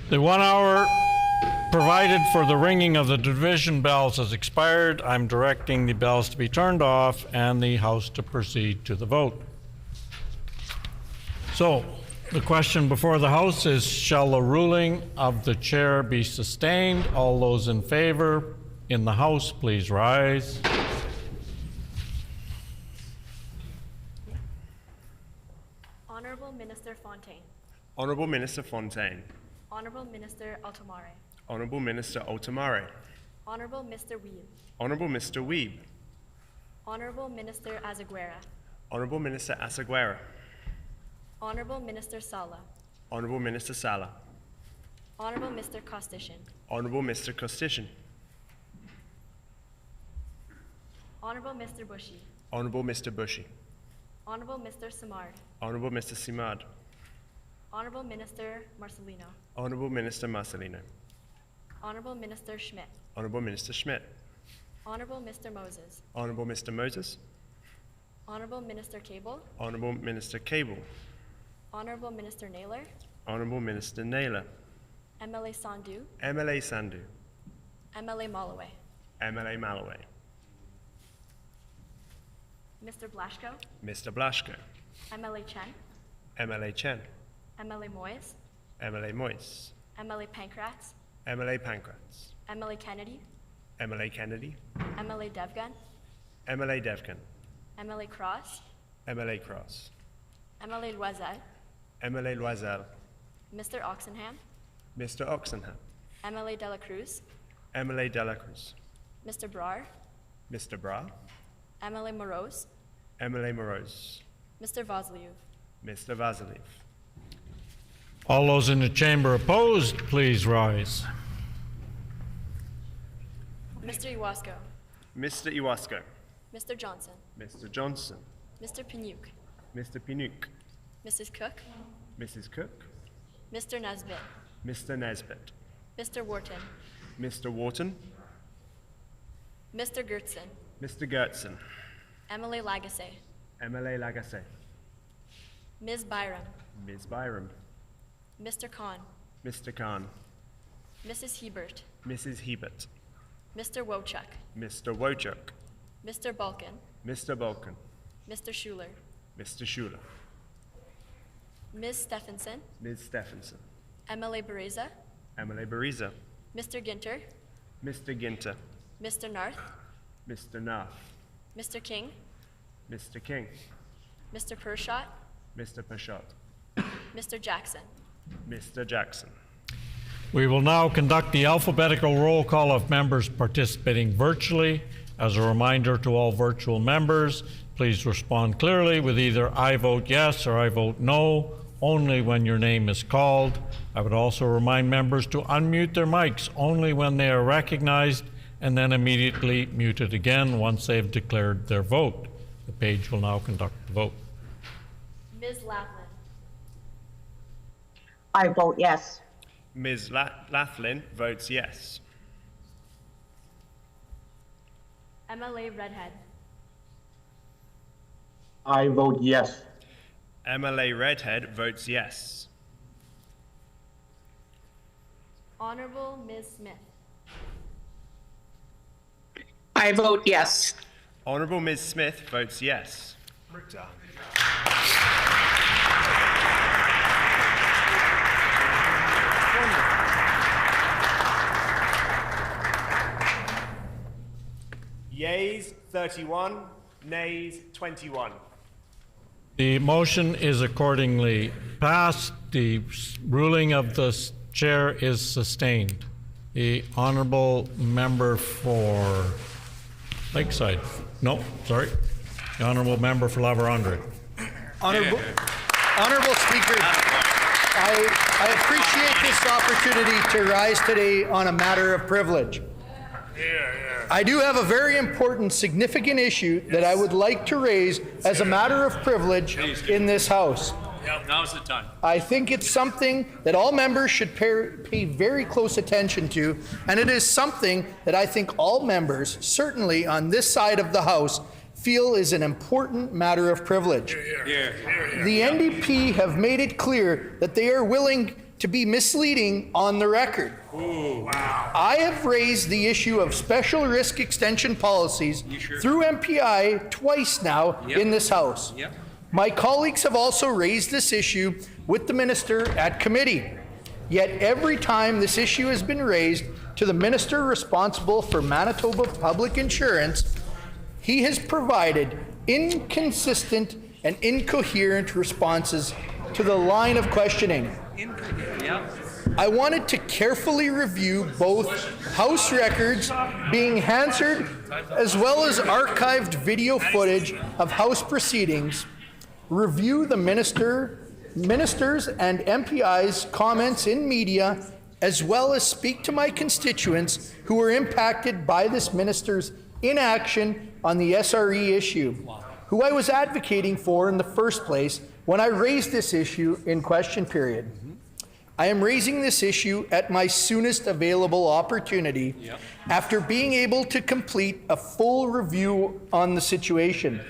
The 1 hour provided for the ringing of the division bells has expired. I'm directing the bells to be turned off and the House to proceed to the vote. So, the question before the House is, shall the ruling of the chair be sustained? All those in favor in the House, please rise. Honorable Minister Fontaine. Honourable Minister Fontaine. Honorable Minister Altomare. Honourable Minister Altomare. Honorable Mr. Weeb. Honourable Mr. Weeb. Honorable Minister Azaguera. Honourable Minister Asaguera. Honorable Minister Sala. Honourable Minister Sala. Honorable Mr. Kostishin. Honourable Mr. Kostishin. Honorable Mr. Bushy. Honourable Mr. Bushy. Honorable Mr. Simard. Honourable Mr. Simard. Honorable Minister Marcelino. Honourable Minister Marcelino. Honorable Minister Schmidt. Honourable Minister Schmidt. Honorable Mr. Moses. Honourable Mr. Moses. Honorable Minister Cable. Honourable Minister Cable. Honorable Minister Naylor. Honourable Minister Naylor. MLA Sandhu. MLA Sandhu. MLA Molloway. MLA Malloway. Mr. Blaschko. Mr. Blaschko. MLA Chen. MLA Chen. MLA Moyes. MLA Moyes. MLA Pankratz. MLA Pankratz. MLA Kennedy. MLA Kennedy. MLA Devgan. MLA Devgan. MLA Cross. MLA Cross. MLA Loisel. MLA Loisel. Mr. Oxenham. Mr. Oxenham. MLA Dela Cruz. MLA Dela Cruz. Mr. Brar. Mr. Bra. MLA Morose. MLA Morose. Mr. Vasiliev. Mr. Vasiliev. All those in the chamber opposed, please rise. Mr. Iwasko. Mr. Iwasko. Mr. Johnson. Mr. Johnson. Mr. Pinuk. Mr. Pinuk. Mrs. Cook. Mrs. Cook. Mr. Nesbitt. Mr. Nesbitt. Mr. Wharton. Mr. Wharton. Mr. Gertson. Mr. Gertson. MLA Lagasse. MLA Lagasse. Ms. Byram. Ms. Byram. Mr. Khan. Mr. Khan. Mrs. Hebert. Mrs. Hebert. Mr. Wochuk. Mr. Wojcik. Mr. Balkan. Mr. Balkan. Mr. Schuler. Mr. Schuler. Ms. Stephenson. Ms. Stephenson. MLA Bereza. MLA Bariza. Mr. Ginter. Mr. Ginter. Mr. Narth. Mr. Narth. Mr. King. Mr. King. Mr. Pershot. Mr. Pashot. Mr. Jackson. Mr. Jackson. We will now conduct the alphabetical roll call of members participating virtually. As a reminder to all virtual members, please respond clearly with either I vote yes or I vote no, only when your name is called. I would also remind members to unmute their mics only when they are recognized and then immediately mute it again once they've declared their vote. The page will now conduct the vote. Ms. Laughlin. I vote yes. Ms. Laughlin votes yes. MLA Redhead. I vote yes. MLA Redhead votes yes. Honorable Ms. Smith. I vote yes. Honourable Ms. Smith votes yes. Yeas 31, nays 21. The motion is accordingly passed. The ruling of the chair is sustained. The honourable member for Lakeside. No, sorry. The honourable member for La Vérendrye. Honourable Speaker, I appreciate this opportunity to rise today on a matter of privilege. I do have a very important, significant issue that I would like to raise as a matter of privilege in this House. Now's the time. I think it's something that all members should pay very close attention to, and it is something that I think all members, certainly on this side of the House, feel is an important matter of privilege. The NDP have made it clear that they are willing to be misleading on the record. Ooh, wow. I have raised the issue of special risk extension policies through MPI twice now in this House. Yep. My colleagues have also raised this issue with the minister at committee. Yet every time this issue has been raised to the minister responsible for Manitoba Public Insurance, he has provided inconsistent and incoherent responses to the line of questioning. I wanted to carefully review both House records being answered as well as archived video footage of House proceedings, review the ministers and MPI's comments in media, as well as speak to my constituents who were impacted by this minister's inaction on the SRE issue, who I was advocating for in the first place when I raised this issue in question period. I am raising this issue at my soonest available opportunity after being able to complete a full review on the situation.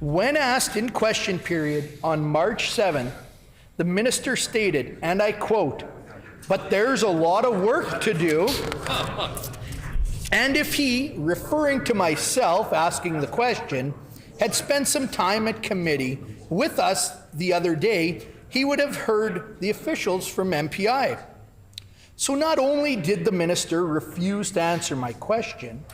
When asked in question period on March 7th, the minister stated, and I quote, "But there's a lot of work to do." And if he, referring to myself asking the question, had spent some time at committee with us the other day, he would have heard the officials from MPI. So not only did the minister refuse to answer my question,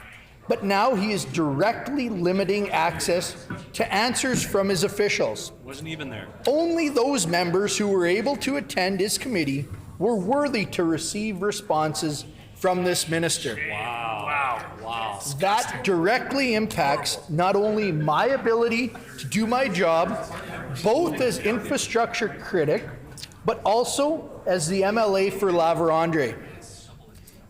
but now he is directly limiting access to answers from his officials. Wasn't even there. Only those members who were able to attend his committee were worthy to receive responses from this minister. Wow. That directly impacts not only my ability to do my job, both as infrastructure critic, but also as the MLA for La Vérendrye.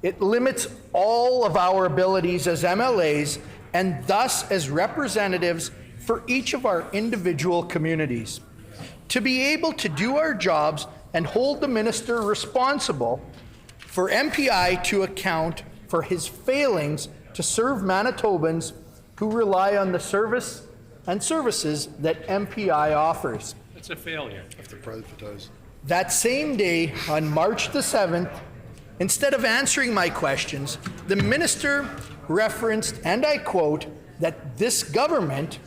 It limits all of our abilities as MLAs and thus as representatives for each of our individual communities. To be able to do our jobs and hold the minister responsible for MPI to account for his failings to serve Manitobans who rely on the service and services that MPI offers. It's a failure. That same day, on March the 7th, instead of answering my questions, the minister referenced, and I quote, that this government,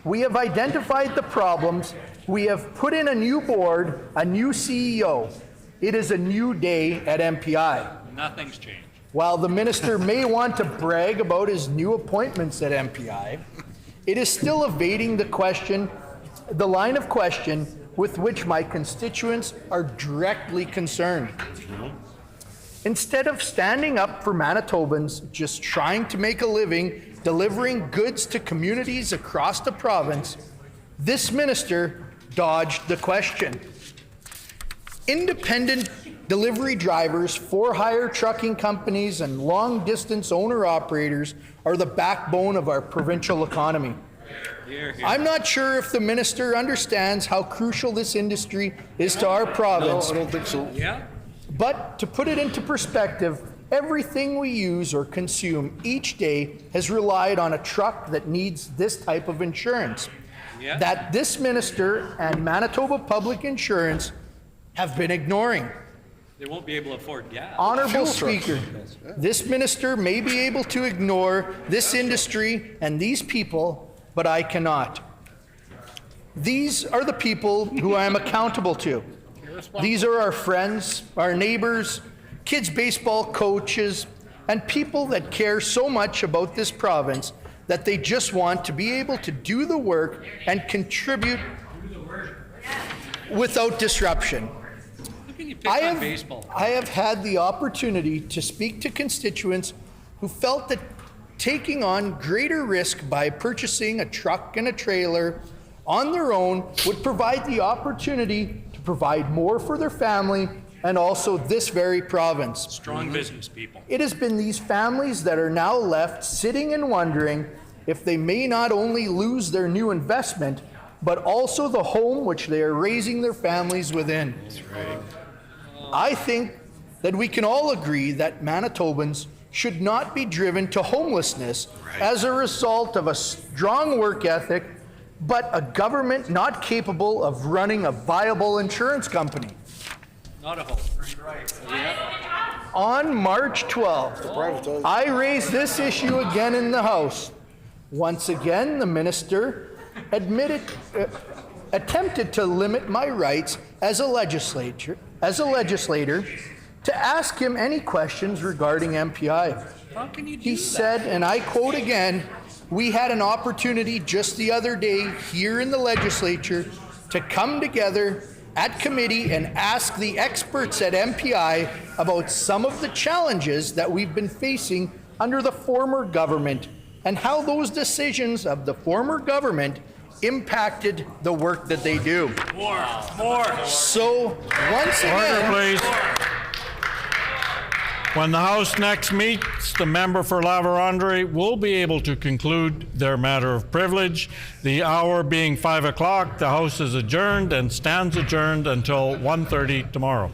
we have identified the problems, we have put in a new board, a new CEO. It is a new day at MPI. Nothing's changed. While the minister may want to brag about his new appointments at MPI, it is still evading the line of question with which my constituents are directly concerned. Instead of standing up for Manitobans just trying to make a living delivering goods to communities across the province, this minister dodged the question. Independent delivery drivers, for-hire trucking companies, and long-distance owner-operators are the backbone of our provincial economy. I'm not sure if the minister understands how crucial this industry is to our province. No, I don't think so. Yeah? But to put it into perspective, everything we use or consume each day has relied on a truck that needs this type of insurance. Yeah. That this minister and Manitoba Public Insurance have been ignoring. They won't be able to afford gas. Honorable Speaker, this minister may be able to ignore this industry and these people, but I cannot. These are the people who I am accountable to. These are our friends, our neighbors, kids' baseball coaches, and people that care so much about this province that they just want to be able to do the work and contribute without disruption. I have had the opportunity to speak to constituents who felt that taking on greater risk by purchasing a truck and a trailer on their own would provide the opportunity to provide more for their family and also this very province. Strong business people. It has been these families that are now left sitting and wondering if they may not only lose their new investment, but also the home which they are raising their families within. That's right. I think that we can all agree that Manitobans should not be driven to homelessness as a result of a strong work ethic, but a government not capable of running a viable insurance company. Not a hope. On March 12th, I raised this issue again in the House. Once again, the minister attempted to limit my rights as a legislator to ask him any questions regarding MPI. How can you do He said, and I quote again, "We had an opportunity just the other day here in the legislature to come together at committee and ask the experts at MPI about some of the challenges that we've been facing under the former government and how those decisions of the former government impacted the work that they do." More. So, once again... Order, please. When the House next meets, the member for La Vérendrye will be able to conclude their matter of privilege. The hour being 5 o'clock, the House is adjourned and stands adjourned until 1:30 tomorrow.